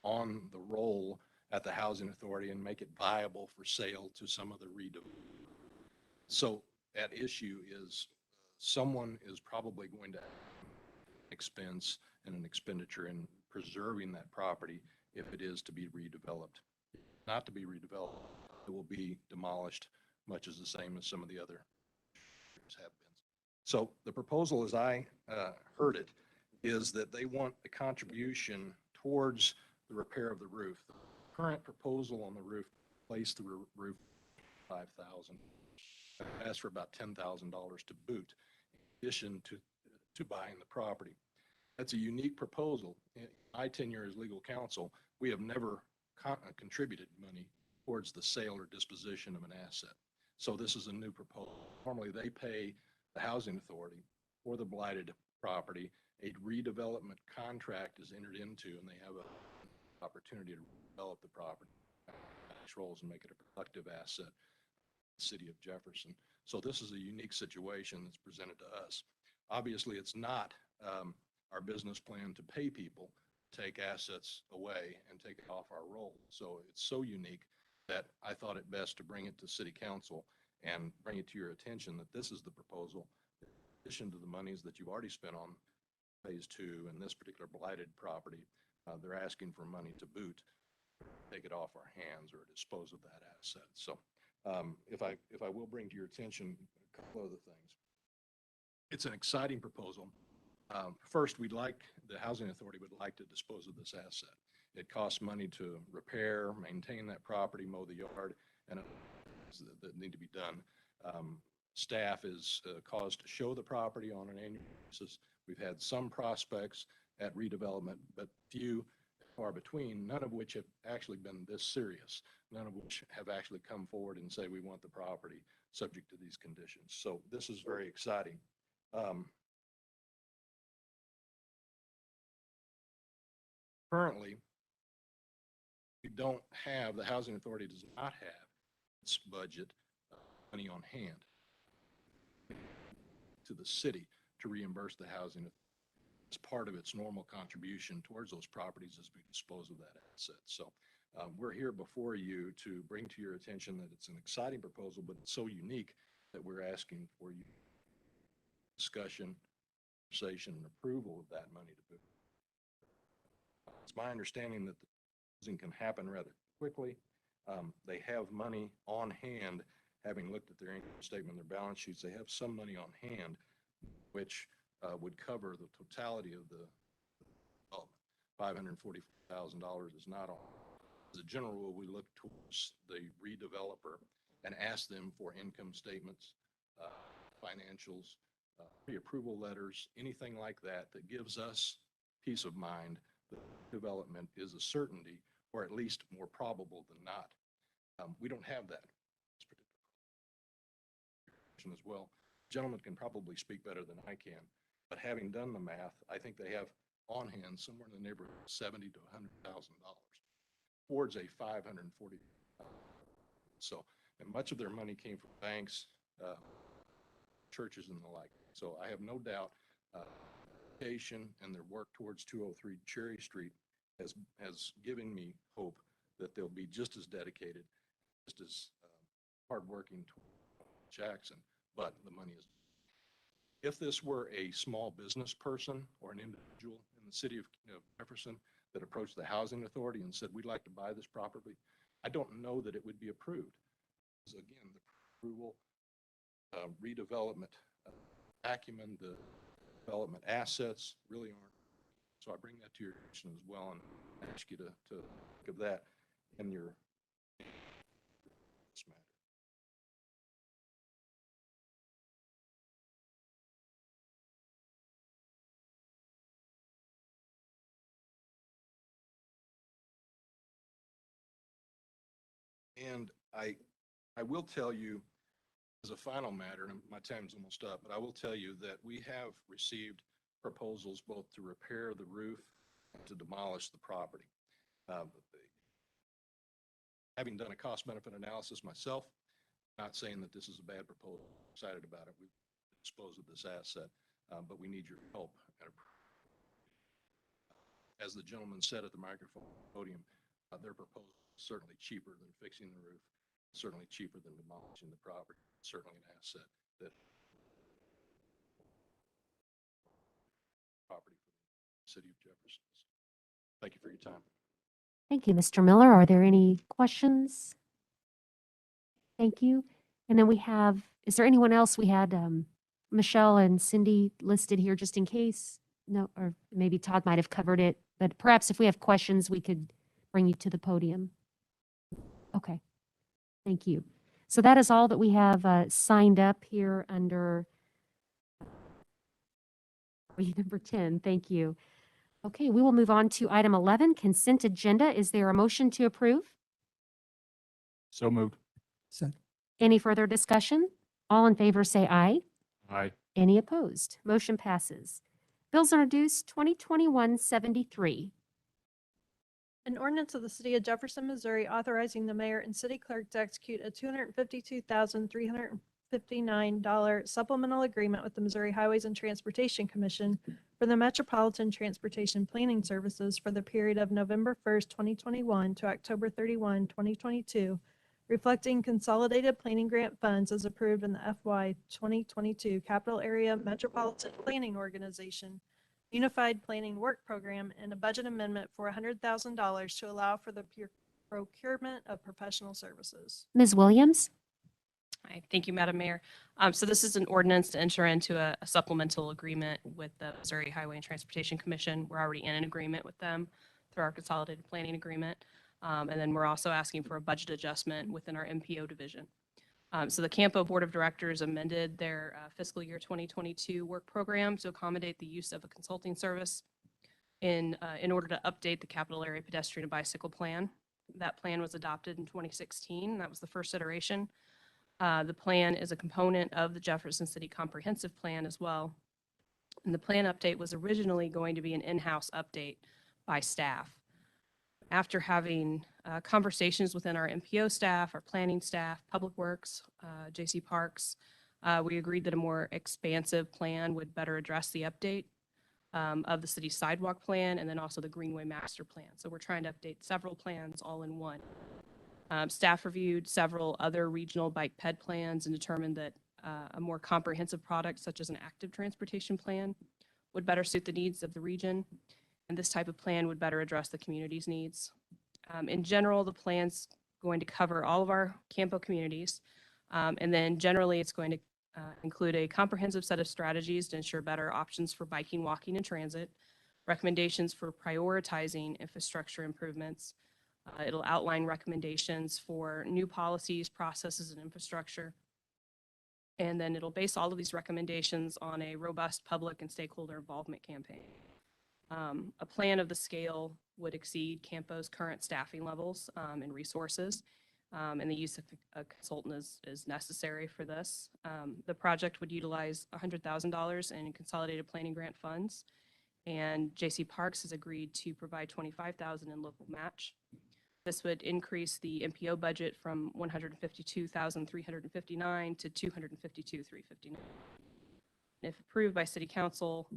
on the roll at the Housing Authority and make it viable for sale to some other redevelopment. So at issue is someone is probably going to have expense and an expenditure in preserving that property if it is to be redeveloped. Not to be redeveloped, it will be demolished, much as the same as some of the other have been. So the proposal, as I heard it, is that they want a contribution towards the repair of the roof. The current proposal on the roof, replace the roof, $5,000. I asked for about $10,000 to boot, in addition to buying the property. That's a unique proposal. In my tenure as legal counsel, we have never contributed money towards the sale or disposition of an asset. So this is a new proposal. Normally they pay the Housing Authority for the blighted property. A redevelopment contract is entered into and they have an opportunity to develop the property, controls and make it a productive asset in the city of Jefferson. So this is a unique situation that's presented to us. Obviously it's not our business plan to pay people take assets away and take it off our roll. So it's so unique that I thought it best to bring it to City Council and bring it to your attention that this is the proposal. In addition to the monies that you've already spent on phase 2 and this particular blighted property, they're asking for money to boot, take it off our hands or dispose of that asset. So if I will bring to your attention a couple other things. It's an exciting proposal. First, the Housing Authority would like to dispose of this asset. It costs money to repair, maintain that property, mow the yard, and that need to be done. Staff is caused to show the property on an annual basis. We've had some prospects at redevelopment, but few far between, none of which have actually been this serious, none of which have actually come forward and say we want the property subject to these conditions. So this is very exciting. Currently, the Housing Authority does not have its budget money on hand to the city to reimburse the housing as part of its normal contribution towards those properties as we dispose of that asset. So we're here before you to bring to your attention that it's an exciting proposal, but it's so unique that we're asking for you discussion, conversation, and approval of that money to boot. It's my understanding that the closing can happen rather quickly. They have money on hand, having looked at their income statement, their balance sheets, they have some money on hand, which would cover the totality of the development. $540,000 is not all. As a general rule, we look towards the redeveloper and ask them for income statements, financials, pre-approval letters, anything like that that gives us peace of mind that development is a certainty, or at least more probable than not. We don't have that. as well. Gentlemen can probably speak better than I can, but having done the math, I think they have on hand somewhere in the neighborhood of $70,000 to $100,000 towards a 540. So, and much of their money came from banks, churches and the like. So I have no doubt education and their work towards 203 Cherry Street has given me hope that they'll be just as dedicated, just as hardworking toward Jackson, but the money is. If this were a small business person or an individual in the city of Jefferson that approached the housing authority and said, we'd like to buy this property, I don't know that it would be approved. Because again, the approval, redevelopment acumen, the development assets really aren't. So I bring that to your attention as well and ask you to think of that in your this matter. And I will tell you, as a final matter, and my time's almost up, but I will tell you that we have received proposals both to repair the roof and to demolish the property. Having done a cost-benefit analysis myself, not saying that this is a bad proposal, I'm excited about it. We dispose of this asset, but we need your help. As the gentleman said at the microphone podium, their proposal is certainly cheaper than fixing the roof, certainly cheaper than demolishing the property, certainly an asset that property for the city of Jefferson. Thank you for your time. Thank you, Mr. Miller. Are there any questions? Thank you. And then we have, is there anyone else? We had Michelle and Cindy listed here just in case. No, or maybe Todd might have covered it, but perhaps if we have questions, we could bring you to the podium. Okay. Thank you. So that is all that we have signed up here under number 10. Thank you. Okay, we will move on to item 11, consent agenda. Is there a motion to approve? So moved. Any further discussion? All in favor say aye. Aye. Any opposed? Motion passes. Bills introduced 2021-73. An ordinance of the City of Jefferson, Missouri, authorizing the mayor and city clerk to execute a $252,359 supplemental agreement with the Missouri Highways and Transportation Commission for the Metropolitan Transportation Planning Services for the period of November 1st, 2021 to October 31, 2022, reflecting consolidated planning grant funds as approved in the FY 2022 Capital Area Metropolitan Planning Organization Unified Planning Work Program and a budget amendment for $100,000 to allow for the procurement of professional services. Ms. Williams? Hi, thank you, Madam Mayor. So this is an ordinance to enter into a supplemental agreement with the Missouri Highway and Transportation Commission. We're already in an agreement with them through our consolidated planning agreement. And then we're also asking for a budget adjustment within our MPO division. So the Campo Board of Directors amended their fiscal year 2022 work program to accommodate the use of a consulting service in order to update the capital area pedestrian and bicycle plan. That plan was adopted in 2016. That was the first iteration. The plan is a component of the Jefferson City Comprehensive Plan as well. And the plan update was originally going to be an in-house update by staff. After having conversations within our MPO staff, our planning staff, Public Works, JC Parks, we agreed that a more expansive plan would better address the update of the city's sidewalk plan and then also the Greenway Master Plan. So we're trying to update several plans all in one. Staff reviewed several other regional bike ped plans and determined that a more comprehensive product such as an active transportation plan would better suit the needs of the region. And this type of plan would better address the community's needs. In general, the plan's going to cover all of our Campo communities. And then generally, it's going to include a comprehensive set of strategies to ensure better options for biking, walking, and transit, recommendations for prioritizing infrastructure improvements. It'll outline recommendations for new policies, processes, and infrastructure. And then it'll base all of these recommendations on a robust public and stakeholder involvement campaign. A plan of the scale would exceed Campo's current staffing levels and resources. and the use of a consultant is necessary for this. The project would utilize $100,000 in consolidated planning grant funds, and J.C. Parks has agreed to provide $25,000 in local match. This would increase the MPO budget from $152,359 to $252,359. If approved by City Council,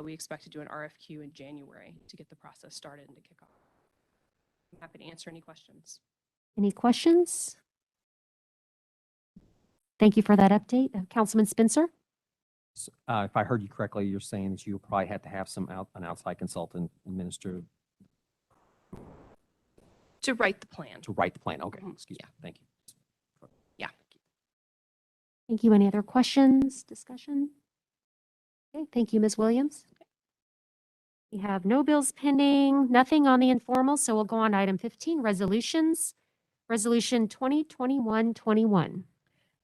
we expect to do an RFQ in January to get the process started and to kick off. I'm happy to answer any questions. Any questions? Thank you for that update. Councilman Spencer? If I heard you correctly, you're saying that you'll probably have to have an outside consultant administer To write the plan. to write the plan. Okay, Mhm. excuse me. Thank you. Yeah. Thank you. Any other questions, discussion? Okay, thank you, Ms. Williams. We have no bills pending, nothing on the informal, so we'll go on to item 15, resolutions. Resolution 2021-21.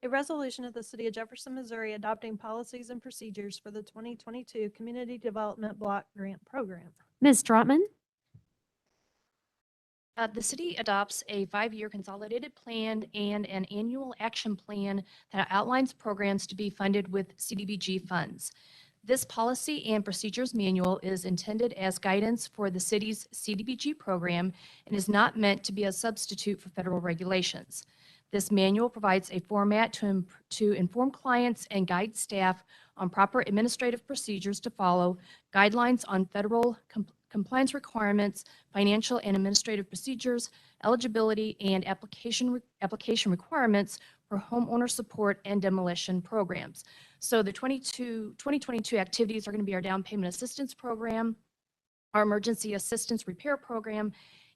A resolution of the City of Jefferson, Missouri adopting policies and procedures for the 2022 Community Development Block Grant Program. Ms. Trotman? The city adopts a 5-year consolidated plan and an annual action plan that outlines programs to be funded with CDBG funds. This policy and procedures manual is intended as guidance for the city's CDBG program and is not meant to be a substitute for federal regulations. This manual provides a format to inform clients and guide staff on proper administrative procedures to follow, guidelines on federal compliance requirements, financial and administrative procedures, eligibility, and application requirements for homeowner support and demolition programs. So the 2022 activities are going to be our down payment assistance program, our emergency assistance repair program,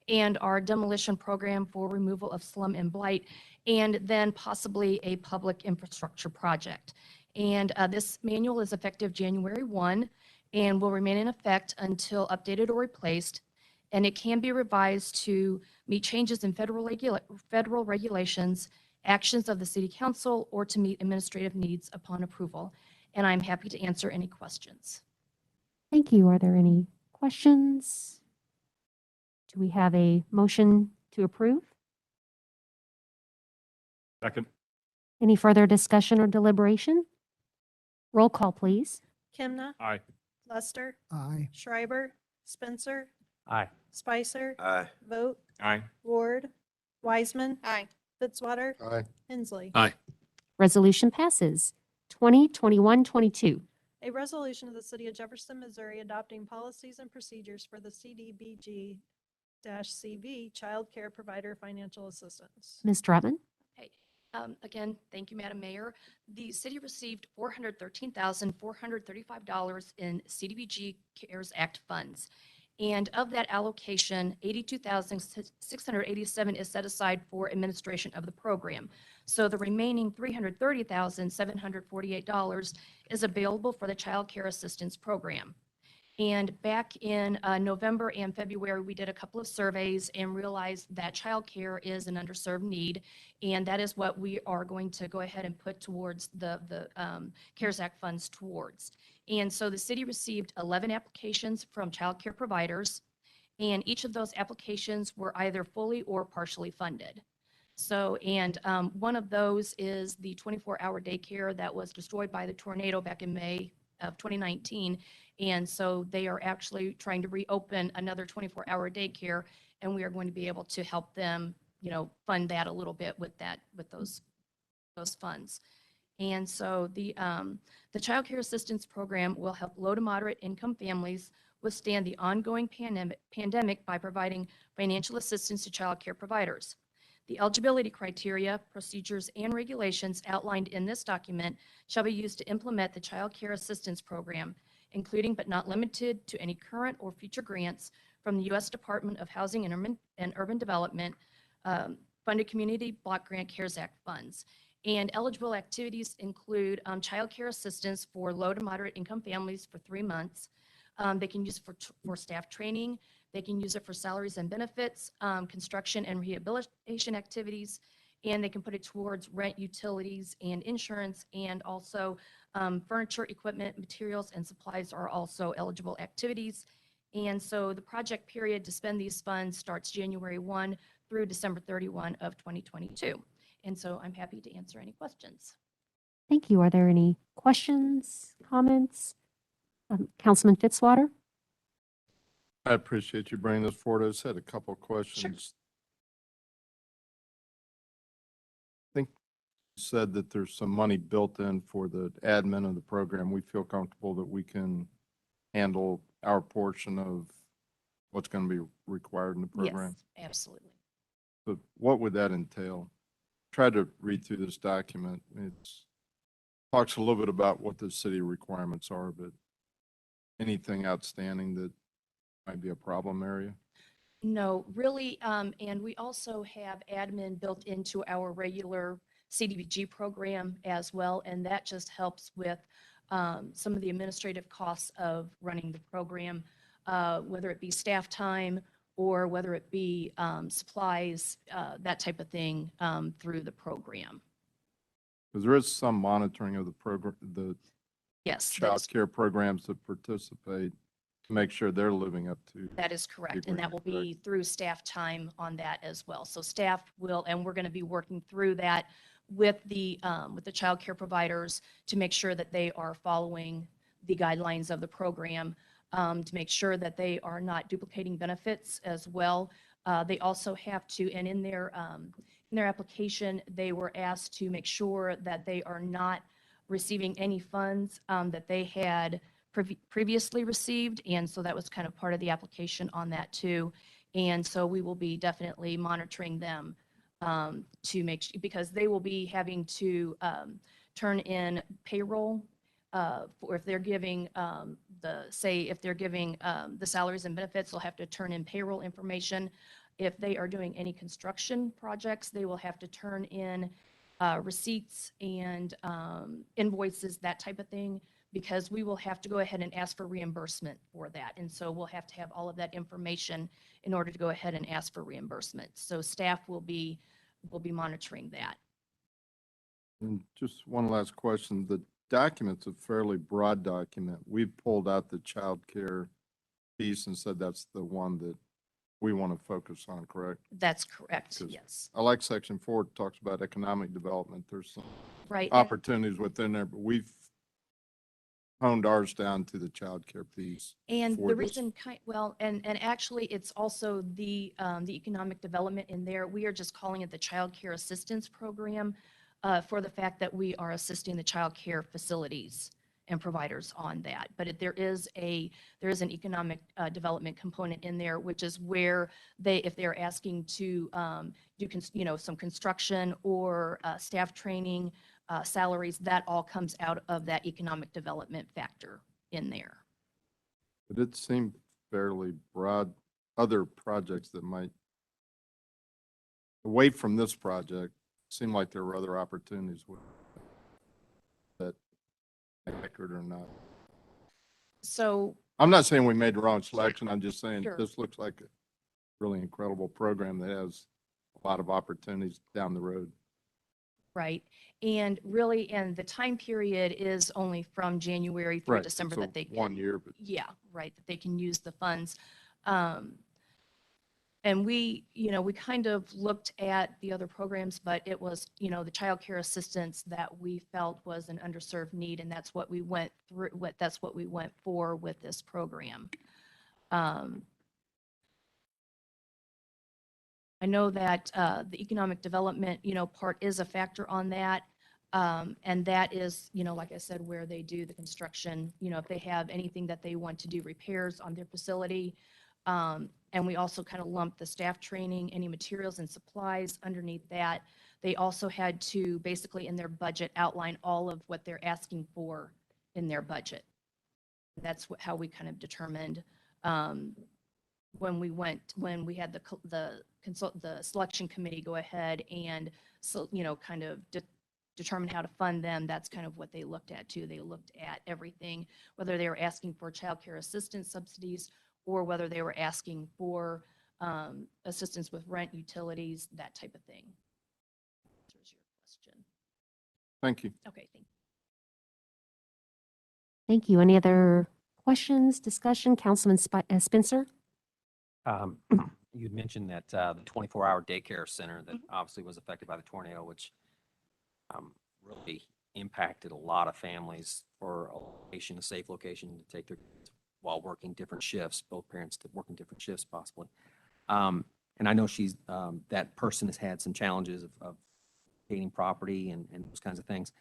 and our demolition program for removal of slum and blight, and then possibly a public infrastructure project. And this manual is effective January 1 and will remain in effect until updated or replaced. And it can be revised to meet changes in federal regulations, actions of the City Council, or to meet administrative needs upon approval. And I'm happy to answer any questions. Thank you. Are there any questions? Do we have a motion to approve? Second. Any further discussion or deliberation? Roll call, please. Kimna, Aye. Lester, Aye. Schreiber, Spencer, Aye. Spicer, Aye. Vogt, Aye. Ward, Wiseman, Aye. Fitzwater, Aye. Hensley. Aye. Resolution passes. 2021-22. A resolution of the City of Jefferson, Missouri adopting policies and procedures for the CDBG-CV Child Care Provider Financial Assistance. Ms. Trotman? Okay. Again, thank you, Madam Mayor. The city received $413,435 in CDBG CARES Act funds. And of that allocation, $82,687 is set aside for administration of the program. So the remaining $330,748 is available for the Child Care Assistance Program. And back in November and February, we did a couple of surveys and realized that childcare is an underserved need. And that is what we are going to go ahead and put towards the CARES Act funds towards. And so the city received 11 applications from childcare providers, and each of those applications were either fully or partially funded. So, and one of those is the 24-hour daycare that was destroyed by the tornado back in May of 2019. And so they are actually trying to reopen another 24-hour daycare, and we are going to be able to help them, fund that a little bit with those funds. And so the Child Care Assistance Program will help low to moderate income families withstand the ongoing pandemic by providing financial assistance to child care providers. The eligibility criteria, procedures, and regulations outlined in this document shall be used to implement the Child Care Assistance Program, including but not limited to any current or future grants from the U.S. Department of Housing and Urban Development funded Community Block Grant CARES Act funds. And eligible activities include child care assistance for low to moderate income families for 3 months. They can use it for staff training. They can use it for salaries and benefits, construction and rehabilitation activities, and they can put it towards rent, utilities, and insurance, and also furniture, equipment, materials, and supplies are also eligible activities. And so the project period to spend these funds starts January 1 through December 31 of 2022. And so I'm happy to answer any questions. Thank you. Are there any questions, comments? Councilman Fitzwater? I appreciate you bringing this forward. I just had a couple of questions. I think you said that there's some money built in for the admin of the program. We feel comfortable that we can handle our portion of what's going to be required in the program. Yes, absolutely. But what would that entail? Tried to read through this document. It talks a little bit about what the city requirements are, but anything outstanding that might be a problem area? No, really, and we also have admin built into our regular CDBG program as well, and that just helps with some of the administrative costs of running the program, whether it be staff time or whether it be supplies, that type of thing through the program. Because there is some monitoring of the program, the Yes, child care programs that participate to make sure they're living up to. that is correct, and that will be through staff time on that as well. So staff will, and we're going to be working through that with the child care providers to make sure that they are following the guidelines of the program, to make sure that they are not duplicating benefits as well. They also have to, and in their application, they were asked to make sure that they are not receiving any funds that they had previously received, and so that was kind of part of the application on that too. And so we will be definitely monitoring them to make sure, because they will be having to turn in payroll for if they're giving if they're giving the salaries and benefits, they'll have to turn in payroll information. If they are doing any construction projects, they will have to turn in receipts and invoices, that type of thing, because we will have to go ahead and ask for reimbursement for that. And so we'll have to have all of that information in order to go ahead and ask for reimbursement. So staff will be monitoring that. And just one last question. The document's a fairly broad document. We've pulled out the child care piece and said that's the one that we want to focus on, correct? That's correct, 'Cause yes. I like section 4, it talks about economic development. There's some Right. opportunities within there, but we've honed ours down to the child care piece. And for the this. reason, and actually, it's also the economic development in there. We are just calling it the Child Care Assistance Program for the fact that we are assisting the child care facilities and providers on that. But there is an economic development component in there, which is where if they're asking to do some construction or staff training, salaries, that all comes out of that economic development factor in there. But it seemed fairly broad, other projects that might, away from this project, seemed like there were other opportunities with that, accurate or not. So I'm not saying we made the wrong selection. I'm just saying Sure. this looks like a really incredible program that has a lot of opportunities down the road. right. And really, and the time period is only from January through Right, December so that they can. 1 year, but Yeah, right, that they can use the funds. And we kind of looked at the other programs, but it was, the child care assistance that we felt was an underserved need, and that's what we went through, that's what we went for with this program. I know that the economic development, part is a factor on that. And that is, like I said, where they do the construction, if they have anything that they want to do repairs on their facility. And we also kind of lumped the staff training, any materials and supplies underneath that. They also had to basically in their budget outline all of what they're asking for in their budget. That's how we kind of determined when we had the selection committee go ahead and kind of determine how to fund them. That's kind of what they looked at too. They looked at everything, whether they were asking for child care assistance subsidies or whether they were asking for assistance with rent, utilities, that type of thing. Answers your question. thank you. Okay, thank you. Thank you. Any other questions, discussion? Councilman Spencer? you'd mentioned that the 24-hour daycare center that obviously was affected by the tornado, which really impacted a lot of families for a location, a safe location to take their kids while working different shifts, both parents working different shifts possibly. And I know that person has had some challenges of gaining property and those kinds of things.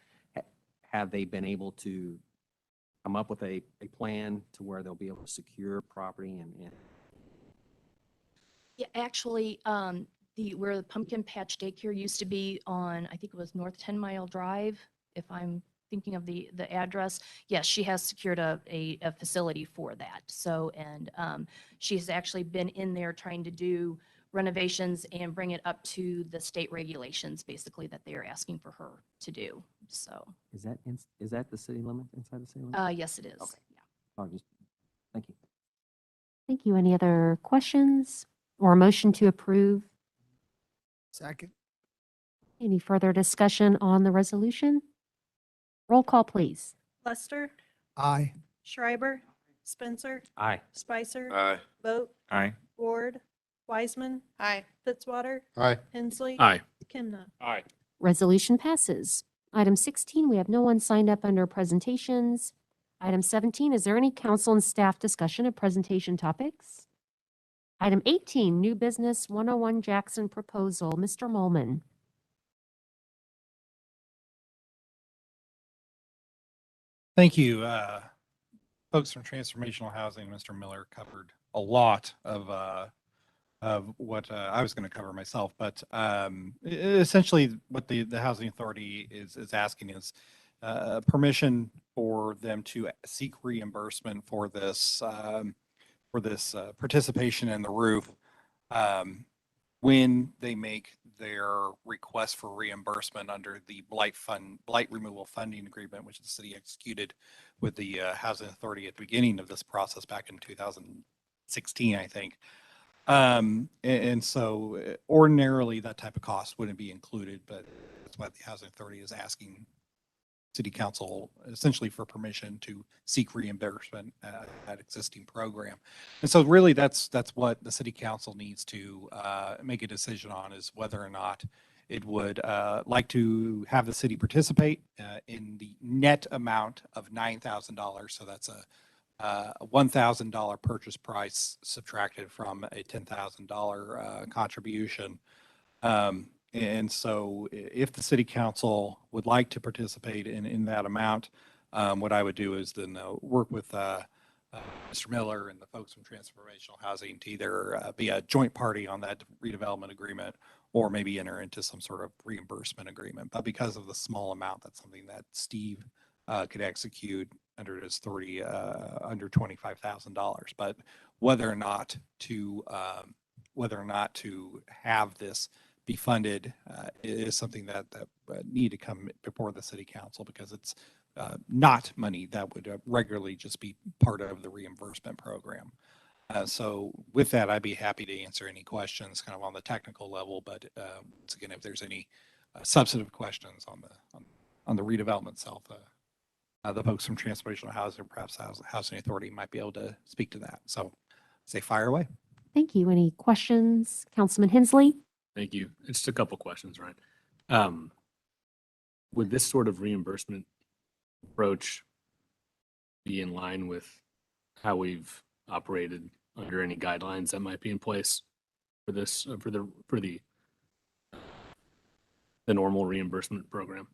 Have they been able to come up with a plan to where they'll be able to secure property and Yeah, actually, where the Pumpkin Patch Daycare used to be on, I think it was North 10 Mile Drive, if I'm thinking of the address. Yes, she has secured a facility for that. So, and she's actually been in there trying to do renovations and bring it up to the state regulations, basically, that they are asking for her to do. So, is that the city limit, inside the city limit? yes, it is. Okay. Yeah. Oh, thank you. Thank you. Any other questions or a motion to approve? Second. Any further discussion on the resolution? Roll call, please. Lester, Aye. Schreiber, Spencer, Aye. Spicer. Aye. Vogt, Aye. Ward, Wiseman. Aye. Fitzwater. Aye. Hensley. Aye. Kimna. Aye. Resolution passes. Item 16, we have no one signed up under presentations. Item 17, is there any council and staff discussion of presentation topics? Item 18, new business 101 Jackson proposal. Mr. Molman. Thank you. Folks from Transformational Housing, Mr. Miller covered a lot of what I was going to cover myself, but essentially what the Housing Authority is asking is permission for them to seek reimbursement for this participation in the roof when they make their request for reimbursement under the blight removal funding agreement, which the city executed with the Housing Authority at the beginning of this process back in 2016, I think. And so ordinarily that type of cost wouldn't be included, but that's why the Housing Authority is asking City Council essentially for permission to seek reimbursement at existing program. And so really that's what the City Council needs to make a decision on, is whether or not it would like to have the city participate in the net amount of $9,000. So that's a $1,000 purchase price subtracted from a $10,000 contribution. And so if the city council would like to participate in that amount, what I would do is then work with Mr. Miller and the folks from Transformational Housing to either be a joint party on that redevelopment agreement or maybe enter into some sort of reimbursement agreement. But because of the small amount, that's something that Steve could execute under his authority under $25,000. But whether or not to have this be funded is something that need to come before the city council, because it's not money that would regularly just be part of the reimbursement program. So with that, I'd be happy to answer any questions kind of on the technical level. But once again, if there's any substantive questions on the redevelopment itself, the folks from Transformational Housing, perhaps Housing Authority, might be able to speak to that. So say fire away. Thank you. Any questions? Councilman Hensley? Thank you. Just a couple questions, Ryan. Would this sort of reimbursement approach be in line with how we've operated under any guidelines that might be in place for this, for the normal reimbursement program?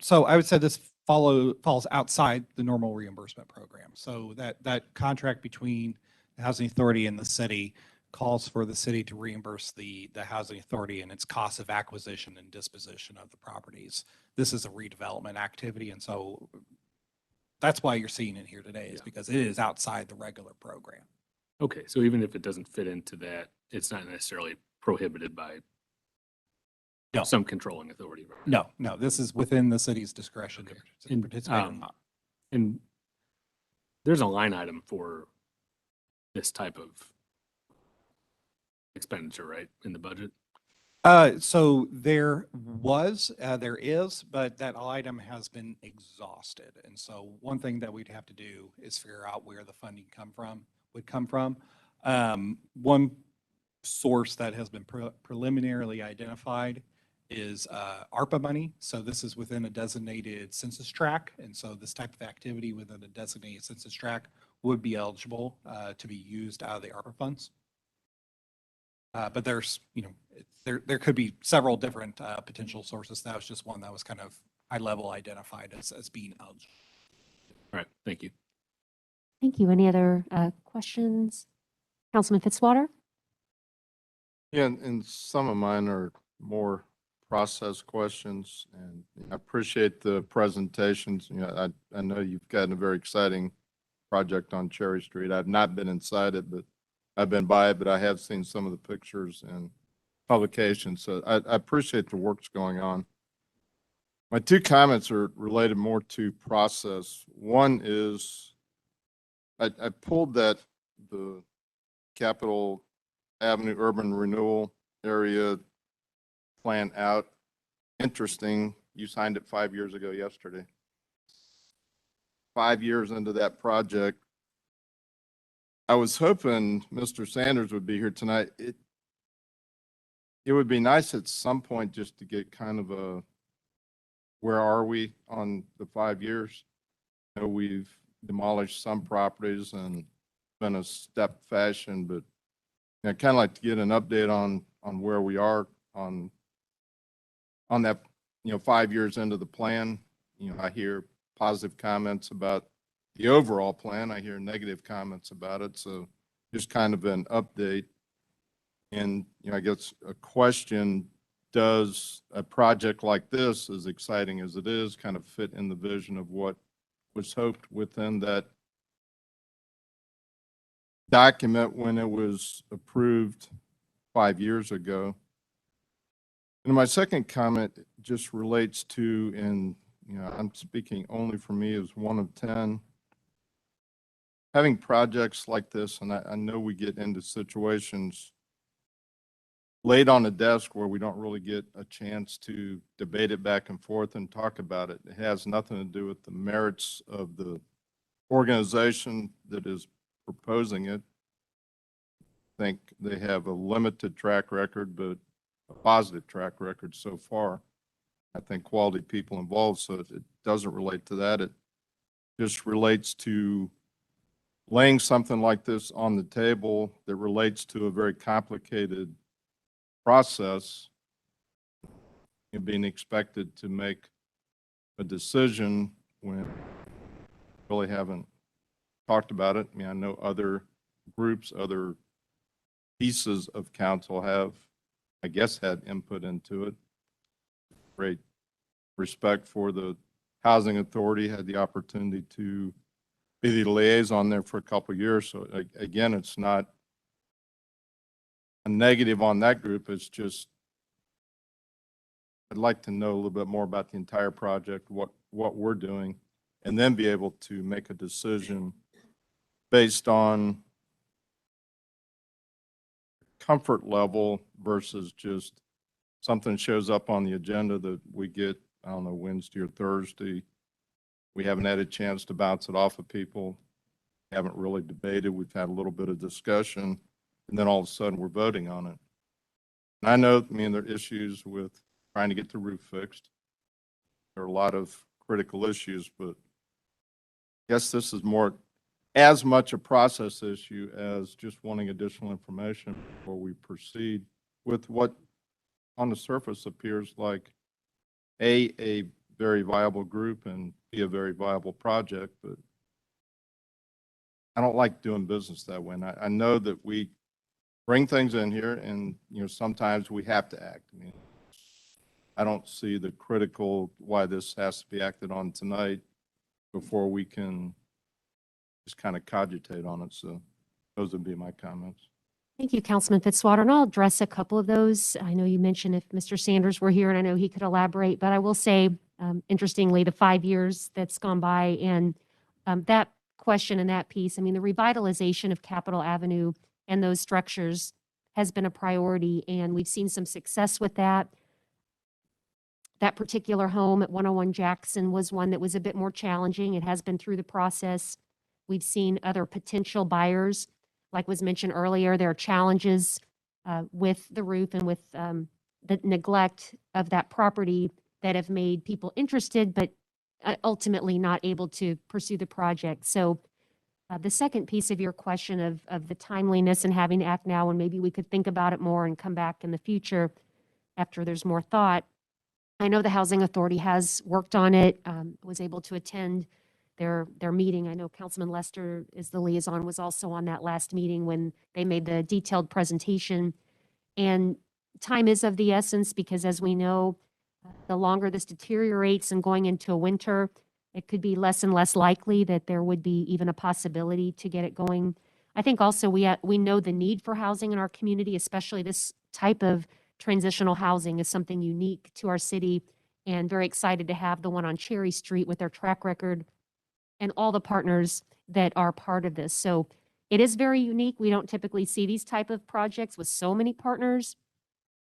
So I would say this falls outside the normal reimbursement program. So that contract between the Housing Authority and the city calls for the city to reimburse the Housing Authority and its cost of acquisition and disposition of the properties. This is a redevelopment activity, and so that's why you're seeing it here today, is because it is outside the regular program. Okay, so even if it doesn't fit into that, it's not necessarily prohibited by some controlling authority. Right? No, this is within the city's discretion to participate or not. And there's a line item for this type of expenditure, right, in the budget? So there is, but that item has been exhausted. And so one thing that we'd have to do is figure out where the funding would come from. One source that has been preliminarily identified is ARPA money. So this is within a designated census tract. And so this type of activity within a designated census tract would be eligible to be used out of the ARPA funds. But there's, there could be several different potential sources. That was just one that was kind of high level identified as being eligible. All right, thank you. Thank you. Any other questions? Councilman Fitzwater? Yeah, and some of mine are more process questions, and I appreciate the presentations. I know you've got a very exciting project on Cherry Street. I've not been inside it, but I've been by it, but I have seen some of the pictures and publications. So I appreciate the work's going on. My two comments are related more to process. One is I pulled the Capitol Avenue Urban Renewal area plan out. Interesting, you signed it 5 years ago yesterday. 5 years into that project. I was hoping Mr. Sanders would be here tonight. It would be nice at some point just to get kind of a, where are we on the 5 years? We've demolished some properties and been a step fashion, but I'd kind of like to get an update on where we are on that, 5 years into the plan. I hear positive comments about the overall plan. I hear negative comments about it. So just kind of an update. And, I guess a question, does a project like this, as exciting as it is, kind of fit in the vision of what was hoped within that document when it was approved 5 years ago? And my second comment just relates to, and I'm speaking only for me as one of 10, having projects like this, and I know we get into situations laid on the desk where we don't really get a chance to debate it back and forth and talk about it. It has nothing to do with the merits of the organization that is proposing it. I think they have a limited track record, but a positive track record so far. I think quality people involved, so it doesn't relate to that. It just relates to laying something like this on the table that relates to a very complicated process and being expected to make a decision when really haven't talked about it. I mean, I know other groups, other pieces of council have, I guess, had input into it. Great respect for the Housing Authority, had the opportunity to be the liaison there for a couple of years. So again, it's not a negative on that group. It's just, I'd like to know a little bit more about the entire project, what we're doing, and then be able to make a decision based on comfort level versus just something shows up on the agenda that we get, I don't know, Wednesday or Thursday. We haven't had a chance to bounce it off of people, haven't really debated. We've had a little bit of discussion, and then all of a sudden we're voting on it. And I know, there are issues with trying to get the roof fixed. There are a lot of critical issues, but I guess this is more as much a process issue as just wanting additional information before we proceed with what on the surface appears like a very viable group and be a very viable project. But I don't like doing business that way. And I know that we bring things in here and, sometimes we have to act. I don't see the critical why this has to be acted on tonight before we can just kind of cogitate on it. So those would be my comments. Thank you, Councilman Fitzwater, and I'll address a couple of those. I know you mentioned if Mr. Sanders were here, and I know he could elaborate, but I will say, interestingly, the 5 years that's gone by and that question and that piece, the revitalization of Capitol Avenue and those structures has been a priority, and we've seen some success with that. That particular home at 101 Jackson was one that was a bit more challenging. It has been through the process. We've seen other potential buyers. Like was mentioned earlier, there are challenges with the roof and with the neglect of that property that have made people interested, but ultimately not able to pursue the project. So the second piece of your question of the timeliness and having to act now, and maybe we could think about it more and come back in the future after there's more thought. I know the Housing Authority has worked on it, was able to attend their meeting. I know Councilman Lester is the liaison, was also on that last meeting when they made the detailed presentation. And time is of the essence because, as we know, the longer this deteriorates and going into a winter, it could be less and less likely that there would be even a possibility to get it going. I think also we know the need for housing in our community, especially this type of transitional housing is something unique to our city, and very excited to have the one on Cherry Street with their track record and all the partners that are part of this. So it is very unique. We don't typically see these type of projects with so many partners,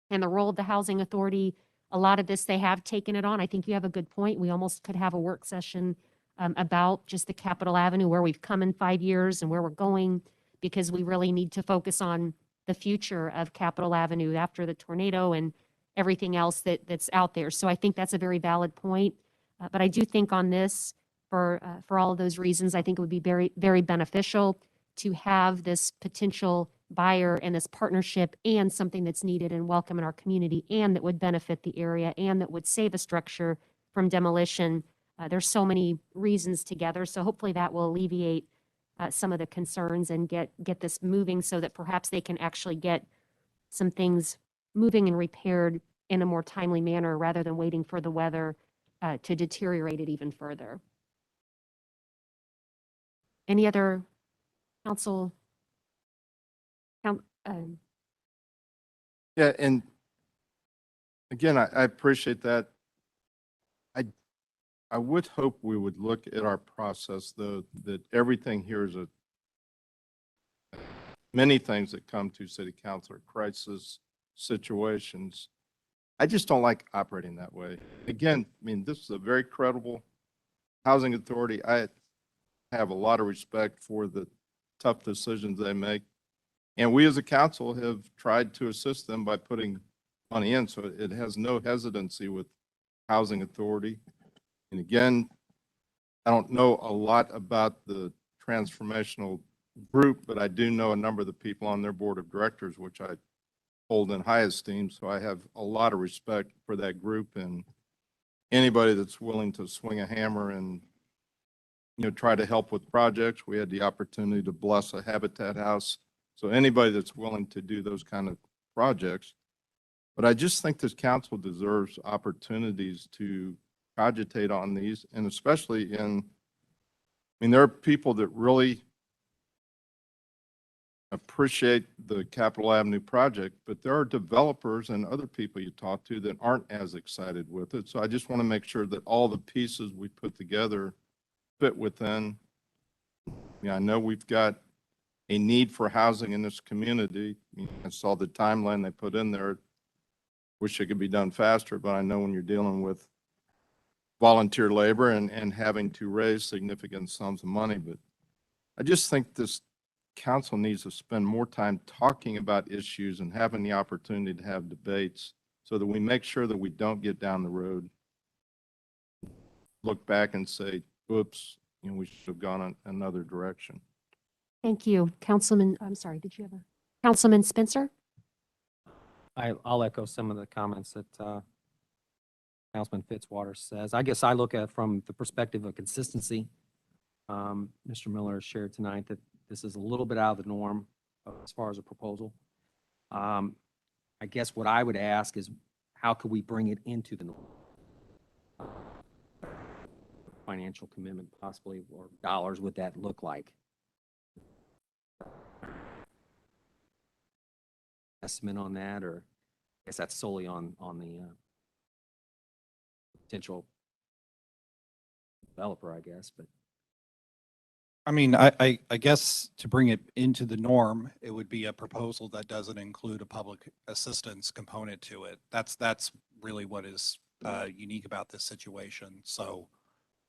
and the role of the Housing Authority, a lot of this, they have taken it on. I think you have a good point. We almost could have a work session about just the Capitol Avenue, where we've come in 5 years and where we're going, because we really need to focus on the future of Capitol Avenue after the tornado and everything else that's out there. So I think that's a very valid point. But I do think on this, for all of those reasons, I think it would be very, very beneficial to have this potential buyer and this partnership and something that's needed and welcome in our community and that would benefit the area and that would save a structure from demolition. There's so many reasons together. So hopefully that will alleviate some of the concerns and get this moving so that perhaps they can actually get some things moving and repaired in a more timely manner rather than waiting for the weather to deteriorate it even further. Any other council? Yeah, and again, I appreciate that. I would hope we would look at our process, though, that everything here is many things that come to city council are crisis situations. I just don't like operating that way. Again, I mean, this is a very credible housing authority. I have a lot of respect for the tough decisions they make. And we as a council have tried to assist them by putting money in. So it has no hesitancy with housing authority. And again, I don't know a lot about the transformational group, but I do know a number of the people on their board of directors, which I hold in high esteem. So I have a lot of respect for that group and anybody that's willing to swing a hammer and, you know, try to help with projects. We had the opportunity to bless a Habitat house. So anybody that's willing to do those kind of projects. But I just think this council deserves opportunities to cogitate on these, and especially I mean, there are people that really appreciate the Capitol Avenue project, but there are developers and other people you talk to that aren't as excited with it. So I just want to make sure that all the pieces we put together fit within. Yeah, I know we've got a need for housing in this community. I saw the timeline they put in there. Wish it could be done faster, but I know when you're dealing with volunteer labor and having to raise significant sums of money. But I just think this council needs to spend more time talking about issues and having the opportunity to have debates so that we make sure that we don't get down the road, look back and say, oops, you know, we should have gone another direction. Thank you. Councilman, I'm sorry, did you have a? Councilman Spencer? I'll echo some of the comments that Councilman Fitzwater says. I guess I look at it from the perspective of consistency. Mr. Miller shared tonight that this is a little bit out of the norm as far as a proposal. I guess what I would ask is, how could we bring it into the norm? Financial commitment possibly, or dollars would that look like? Estimate on that, or I guess that's solely on the potential developer, I guess, but. I mean, I guess to bring it into the norm, it would be a proposal that doesn't include a public assistance component to it. That's really what is unique about this situation. So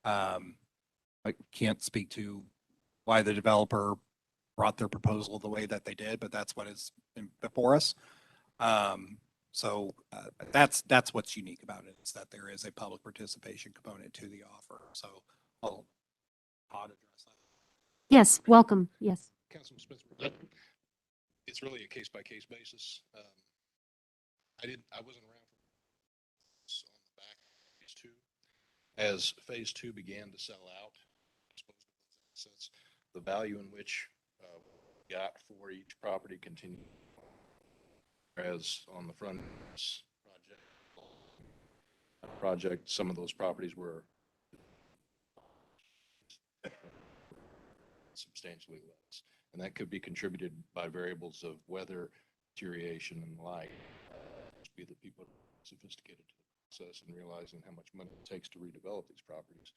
I can't speak to why the developer brought their proposal the way that they did, but that's what is before us. That's what's unique about it, is that there is a public participation component to the offer. So I'll address that. Yes, welcome. Yes. Councilman Spencer, it's really a case-by-case basis. I wasn't around for on the back of phase two. As phase two began to sell out, assets, the value in which we got for each property continued. Whereas on the front project, some of those properties were substantially less. And that could be contributed by variables of weather, deterioration, and the like. Be that people are sophisticated to the process and realizing how much money it takes to redevelop these properties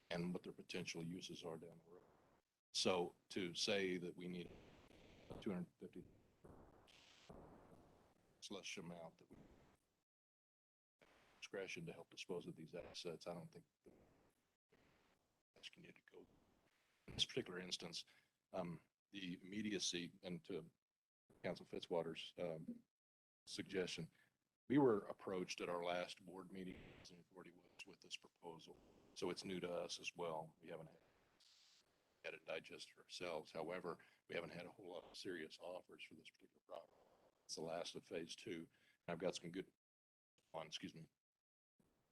and what their potential uses are down the road. So to say that we need 250 slush amount that we discretion to help dispose of these assets, I don't think that's needed to go. In this particular instance, the immediacy, and to Council Fitzwater's suggestion, we were approached at our last board meeting with this proposal, so it's new to us as well. We haven't had it digested ourselves. However, we haven't had a whole lot of serious offers for this particular property. It's the last of phase two. I've got some good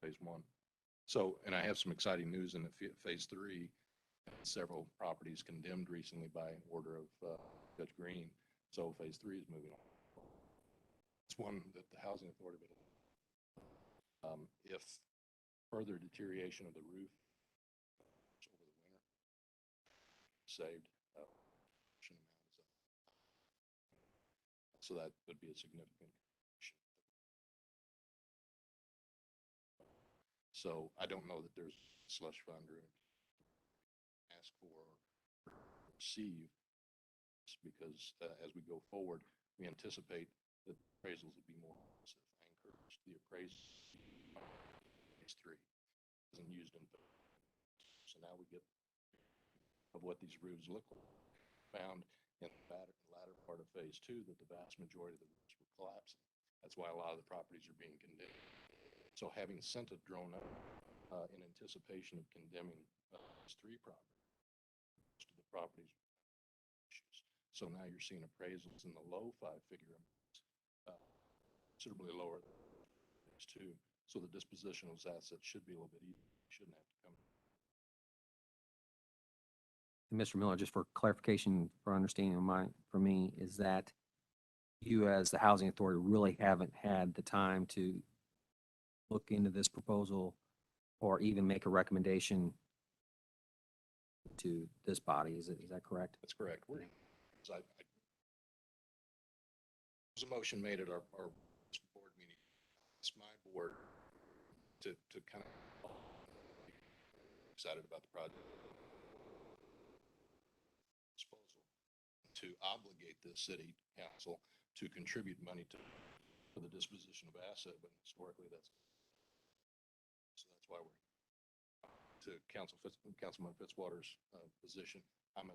phase one. So, and I have some exciting news in phase three. Several properties condemned recently by order of Judge Green. So phase three is moving on. It's one that the Housing Authority, if further deterioration of the roof over the winter, saved. So that would be a significant issue. So I don't know that there's slush fund or ask for or receive, because as we go forward, we anticipate that appraisals will be more aggressive. I encourage the appraisal phase three isn't used in. So now we get of what these roofs look like. Found in the latter part of phase two that the vast majority of the roofs were collapsing. That's why a lot of the properties are being condemned. So having sent a drone up in anticipation of condemning these three properties, most of the properties issues. So now you're seeing appraisals in the low five-figure amounts, considerably lower than phase two. So the disposition of those assets should be a little bit easier. You shouldn't have to come. Mr. Miller, just for clarification, for understanding of for me, is that you as the Housing Authority really haven't had the time to look into this proposal or even make a recommendation to this body. Is that correct? That's correct. There's a motion made at our board meeting. It's my board to kind of excited about the project. To obligate the city council to contribute money for the disposition of asset, but historically that's why we're to Councilman Fitzwater's position. I'm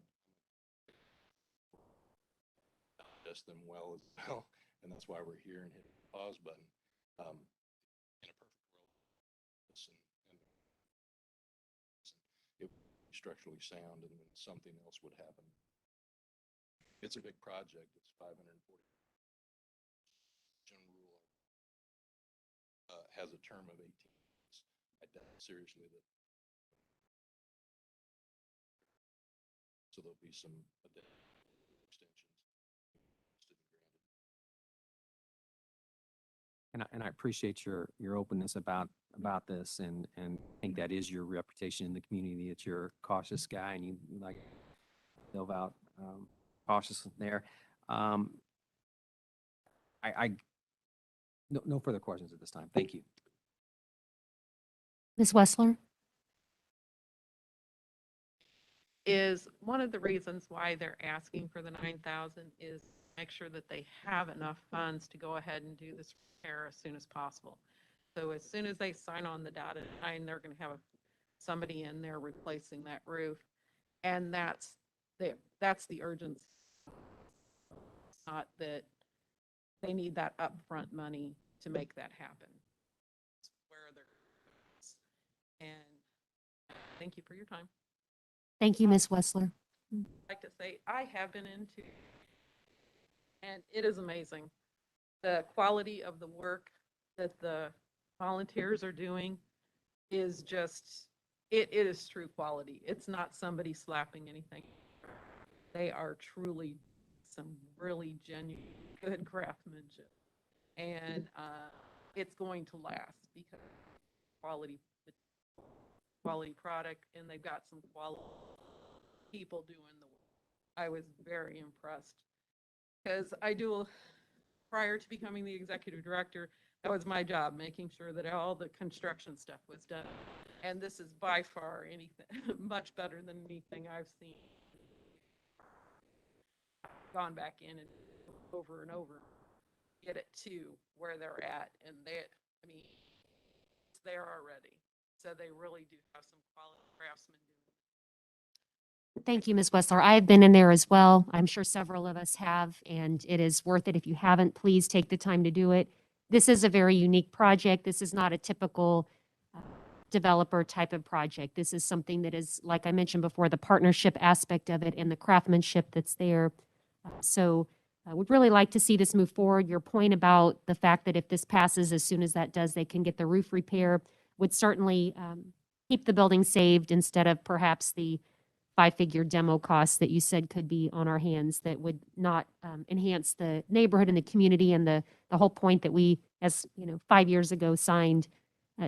digest them well as well, and that's why we're here and hit the pause button. In a perfect world, and it would be structurally sound, and then something else would happen. It's a big project. It's 540. Renewal has a term of 18 months. I doubt seriously that. So there'll be some extensions. And I appreciate your openness about this, and I think that is your reputation in the community, that you're a cautious guy and you like delve out cautious there. No further questions at this time. Thank you. Ms. Wessler? Is one of the reasons why they're asking for the 9,000 is make sure that they have enough funds to go ahead and do this repair as soon as possible. So as soon as they sign on the dotted line, they're going to have somebody in there replacing that roof. And that's that's the urgency. It's not that they need that upfront money to make that happen. It's where they're, and thank you for your time. Thank you, Ms. Wessler. I'd like to say I have been into, and it is amazing. The quality of the work that the volunteers are doing is just, it is true quality. It's not somebody slapping anything. They are truly some really genuine, good craftsmanship. And it's going to last because quality product, and they've got some quality people doing the work. I was very impressed because prior to becoming the executive director, that was my job, making sure that all the construction stuff was done. And this is by far anything much better than anything I've seen. Gone back in and over and over, get it to where they're at, and I mean, it's there already. So they really do have some quality craftsmen doing. Thank you, Ms. Wessler. I have been in there as well. I'm sure several of us have, and it is worth it. If you haven't, please take the time to do it. This is a very unique project. This is not a typical developer type of project. This is something that is, like I mentioned before, the partnership aspect of it and the craftsmanship that's there. So I would really like to see this move forward. Your point about the fact that if this passes, as soon as that does, they can get the roof repair would certainly keep the building saved instead of perhaps the five-figure demo costs that you said could be on our hands that would not enhance the neighborhood and the community and the whole point that we, as 5 years ago, signed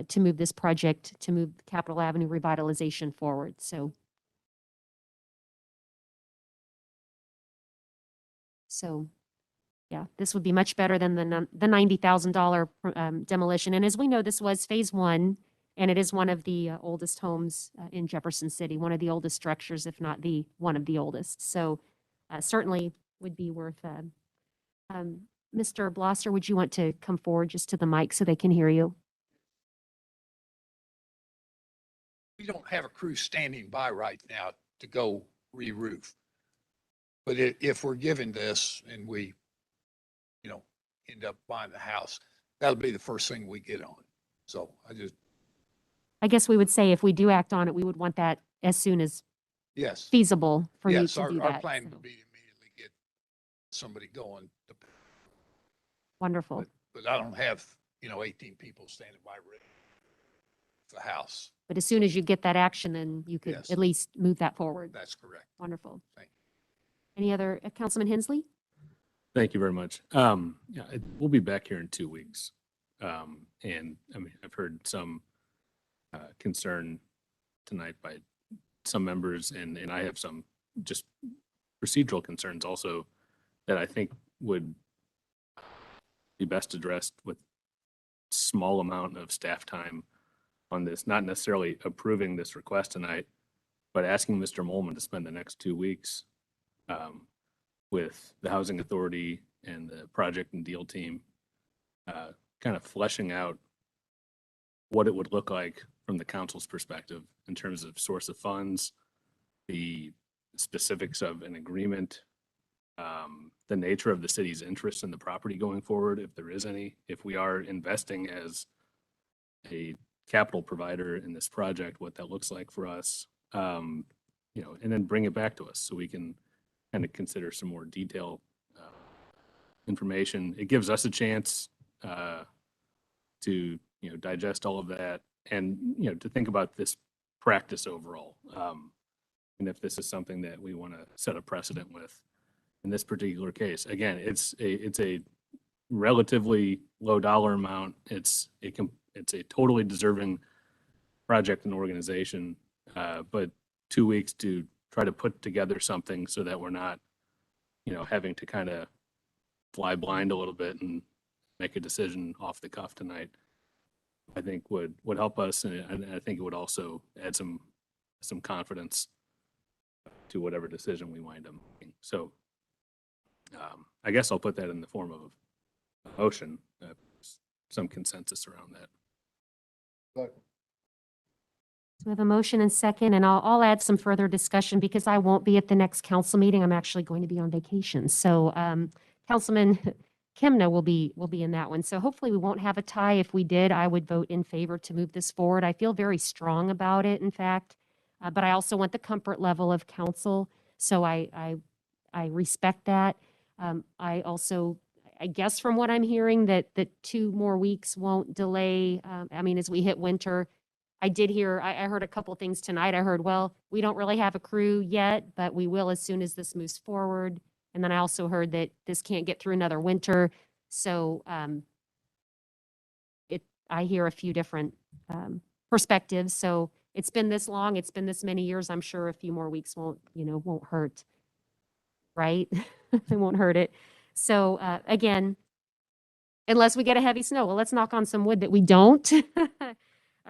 to move this project, to move Capitol Avenue revitalization forward. So yeah, this would be much better than the $90,000 demolition. And as we know, this was phase one, and it is one of the oldest homes in Jefferson City, one of the oldest structures, if not one of the oldest. So certainly would be worth. Mr. Blosser, would you want to come forward just to the mic so they can hear you? We don't have a crew standing by right now to go re-roof. But if we're given this and we, end up buying the house, that'll be the first thing we get on. So I guess we would say if we do act on it, we would want that as soon as yes, feasible for you yes, to do our that. plan So, would be to immediately get somebody going. wonderful. But I don't have, 18 people standing by ready for the house. But as soon as you get that action, then you could Yes. at least move that forward. That's correct. Wonderful. Thank you. Any other, Councilman Hensley? Thank you very much. Yeah, we'll be back here in 2 weeks. And I mean, I've heard some concern tonight by some members, and I have some just procedural concerns also that I think would be best addressed with small amount of staff time on this, not necessarily approving this request tonight, but asking Mr. Molman to spend the next 2 weeks with the Housing Authority and the project and deal team, kind of fleshing out what it would look like from the council's perspective in terms of source of funds, the specifics of an agreement, the nature of the city's interest in the property going forward, if there is any, if we are investing as a capital provider in this project, what that looks like for us, and then bring it back to us so we can kind of consider some more detailed information. It gives us a chance to digest all of that and to think about this practice overall, and if this is something that we want to set a precedent with in this particular case. Again, it's a relatively low dollar amount. It's a totally deserving project and organization, but 2 weeks to try to put together something so that we're not having to kind of fly blind a little bit and make a decision off the cuff tonight, I think would help us, and I think it would also add some confidence to whatever decision we wind up making. So I guess I'll put that in the form of a motion, some consensus around that. So we have a motion and second, and I'll add some further discussion because I won't be at the next council meeting. I'm actually going to be on vacation. So Councilman Kimna will be in that one. So hopefully we won't have a tie. If we did, I would vote in favor to move this forward. I feel very strong about it, in fact, but I also want the comfort level of council. So I respect that. I also, I guess from what I'm hearing, that 2 more weeks won't delay. I mean, as we hit winter, I did hear, I heard a couple things tonight. I heard, well, we don't really have a crew yet, but we will as soon as this moves forward. And then I also heard that this can't get through another winter. So I hear a few different perspectives. So it's been this long, it's been this many years. I'm sure a few more weeks won't hurt, right? It won't hurt it. So again, unless we get a heavy snow, well, let's knock on some wood that we don't.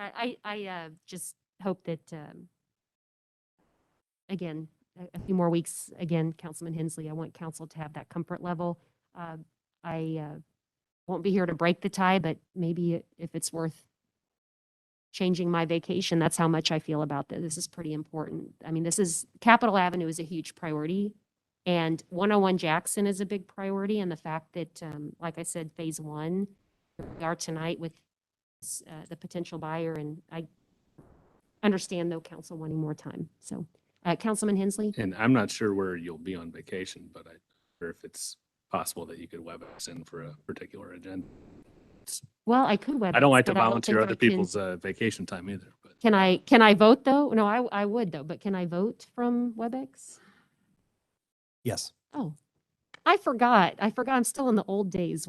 I just hope that, again, a few more weeks, again, Councilman Hensley, I want council to have that comfort level. I won't be here to break the tie, but maybe if it's worth changing my vacation, that's how much I feel about this. This is pretty important. I mean, Capitol Avenue is a huge priority, and 101 Jackson is a big priority. And the fact that, like I said, phase 1, we are tonight with the potential buyer, and I understand though council wanting more time. So Councilman Hensley? And I'm not sure where you'll be on vacation, but I wonder if it's possible that you could WebEx in for a particular agenda. Well, I could WebEx. I don't like to but I don't volunteer think other I can- people's vacation time either. But Can I vote though? No, I would though, but can I vote from WebEx? Yes. Oh, I forgot. I'm still in the old days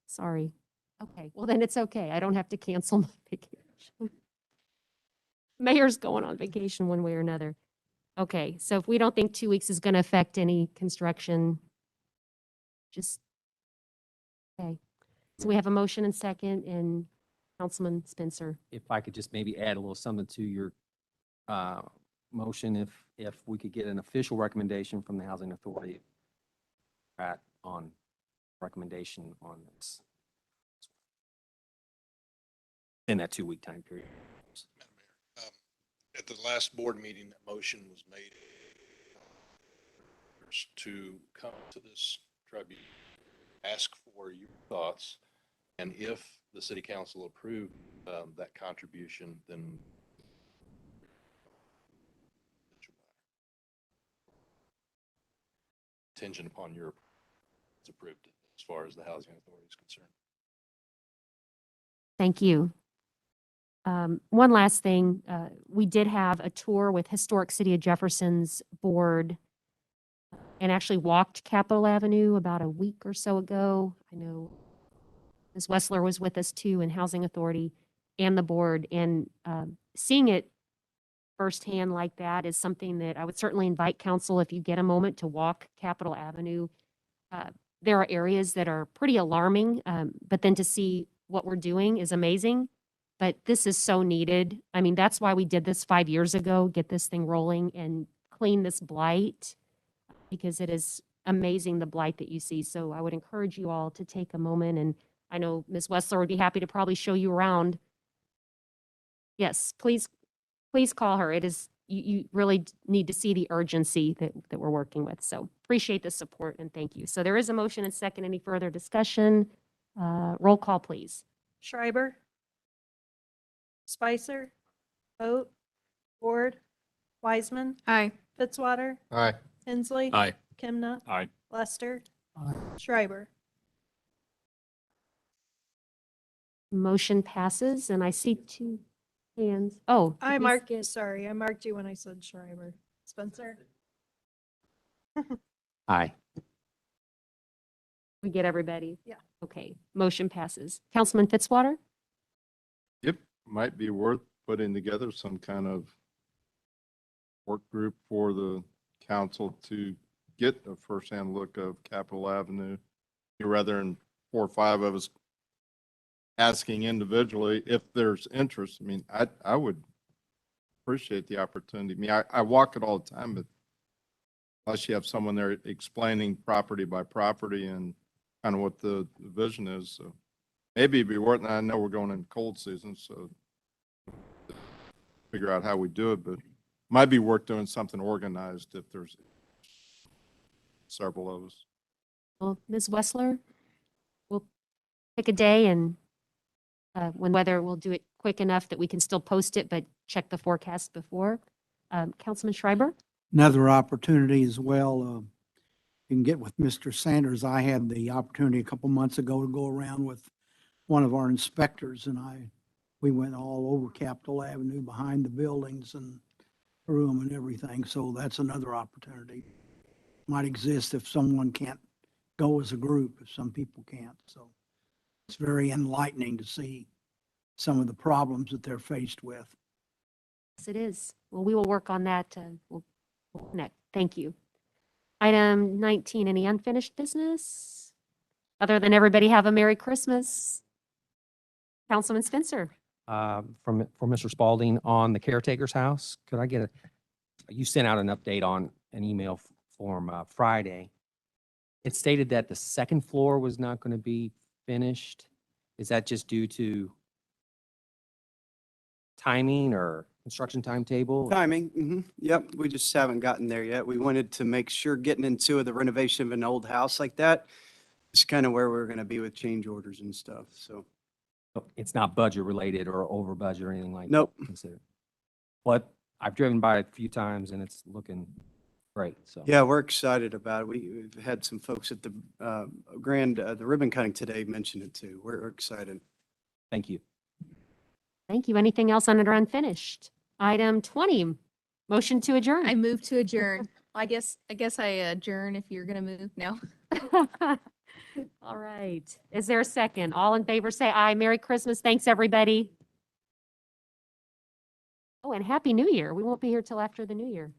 sorry. Okay, well then it's okay. I don't have to cancel my vacation. Mayor's going on vacation one way or another. Okay, so if we don't think 2 weeks is going to affect any construction, just, okay. So we have a motion and second, and Councilman Spencer. If I could just maybe add a little something to your motion, if we could get an official recommendation from the Housing Authority on recommendation on this in that 2-week time period. At the last board meeting, that motion was made to come to this tribunal, ask for your thoughts, and if the city council approved that contribution, then contingent upon your it's approved as far as the housing authority is concerned. Thank you. One last thing, we did have a tour with Historic City of Jefferson's board and actually walked Capitol Avenue about a week or so ago. I know Ms. Wessler was with us too, and Housing Authority and the board, and seeing it firsthand like that is something that I would certainly invite council, if you get a moment, to walk Capitol Avenue. There are areas that are pretty alarming, but then to see what we're doing is amazing. But this is so needed. I mean, that's why we did this 5 years ago, get this thing rolling and clean this blight, because it is amazing the blight that you see. So I would encourage you all to take a moment, and I know Ms. Wessler would be happy to probably show you around. Yes, please call her. It is, you really need to see the urgency that we're working with. So appreciate the support and thank you. So there is a motion and second. Any further discussion? Roll call, please. Schreiber, Spicer, Vogt, Ward, Wiseman. Aye. Fitzwater, Aye. Hensley. Aye. Kimna. Aye. Lester. Aye. Schreiber. Motion passes, and I see 2 hands. Oh, did I we marked, skip? sorry, I marked you when I said Schreiber. Spencer? Aye. We get everybody? Yeah. Okay, motion passes. Councilman Fitzwater? It might be worth putting together some kind of work group for the council to get a firsthand look of Capitol Avenue, rather than 4 or 5 of us asking individually if there's interest. I mean, I would appreciate the opportunity. I mean, I walk it all the time, but unless you have someone there explaining property by property and kind of what the vision is, so maybe it'd be worth it. I know we're going in cold season, so figure out how we do it, but might be worth doing something organized if there's several of us. Well, Ms. Wessler, we'll pick a day and when weather, we'll do it quick enough that we can still post it, but check the forecast before. Councilman Schreiber? Another opportunity as well, you can get with Mr. Sanders. I had the opportunity a couple months ago to go around with one of our inspectors, and we went all over Capitol Avenue behind the buildings and through them and everything. So that's another opportunity. Might exist if someone can't go as a group, if some people can't. So it's very enlightening to see some of the problems that they're faced with. Yes, it is. Well, we will work on that. We'll connect. Thank you. Item 19, any unfinished business? Other than everybody have a Merry Christmas. Councilman Spencer? For Mr. Spalding on the caretaker's house, could I get you sent out an update on an email form Friday. It stated that the second floor was not going to be finished. Is that just due to timing or construction timetable? Timing, yep, we just haven't gotten there yet. We wanted to make sure getting into the renovation of an old house like that is kind of where we're going to be with change orders and stuff, so. It's not budget related or over budget or anything like that? Nope. Considered. But I've driven by it a few times and it's looking great, so. Yeah, we're excited about it. We've had some folks at the the ribbon cutting today mention it too. We're excited. Thank you. Thank you. Anything else under unfinished? Item 20, motion to adjourn. I move to adjourn. I guess I adjourn if you're gonna move now. All right. Is there a second? All in favor say aye. Merry Christmas. Thanks, everybody. Oh, and Happy New Year. We won't be here till after the New Year.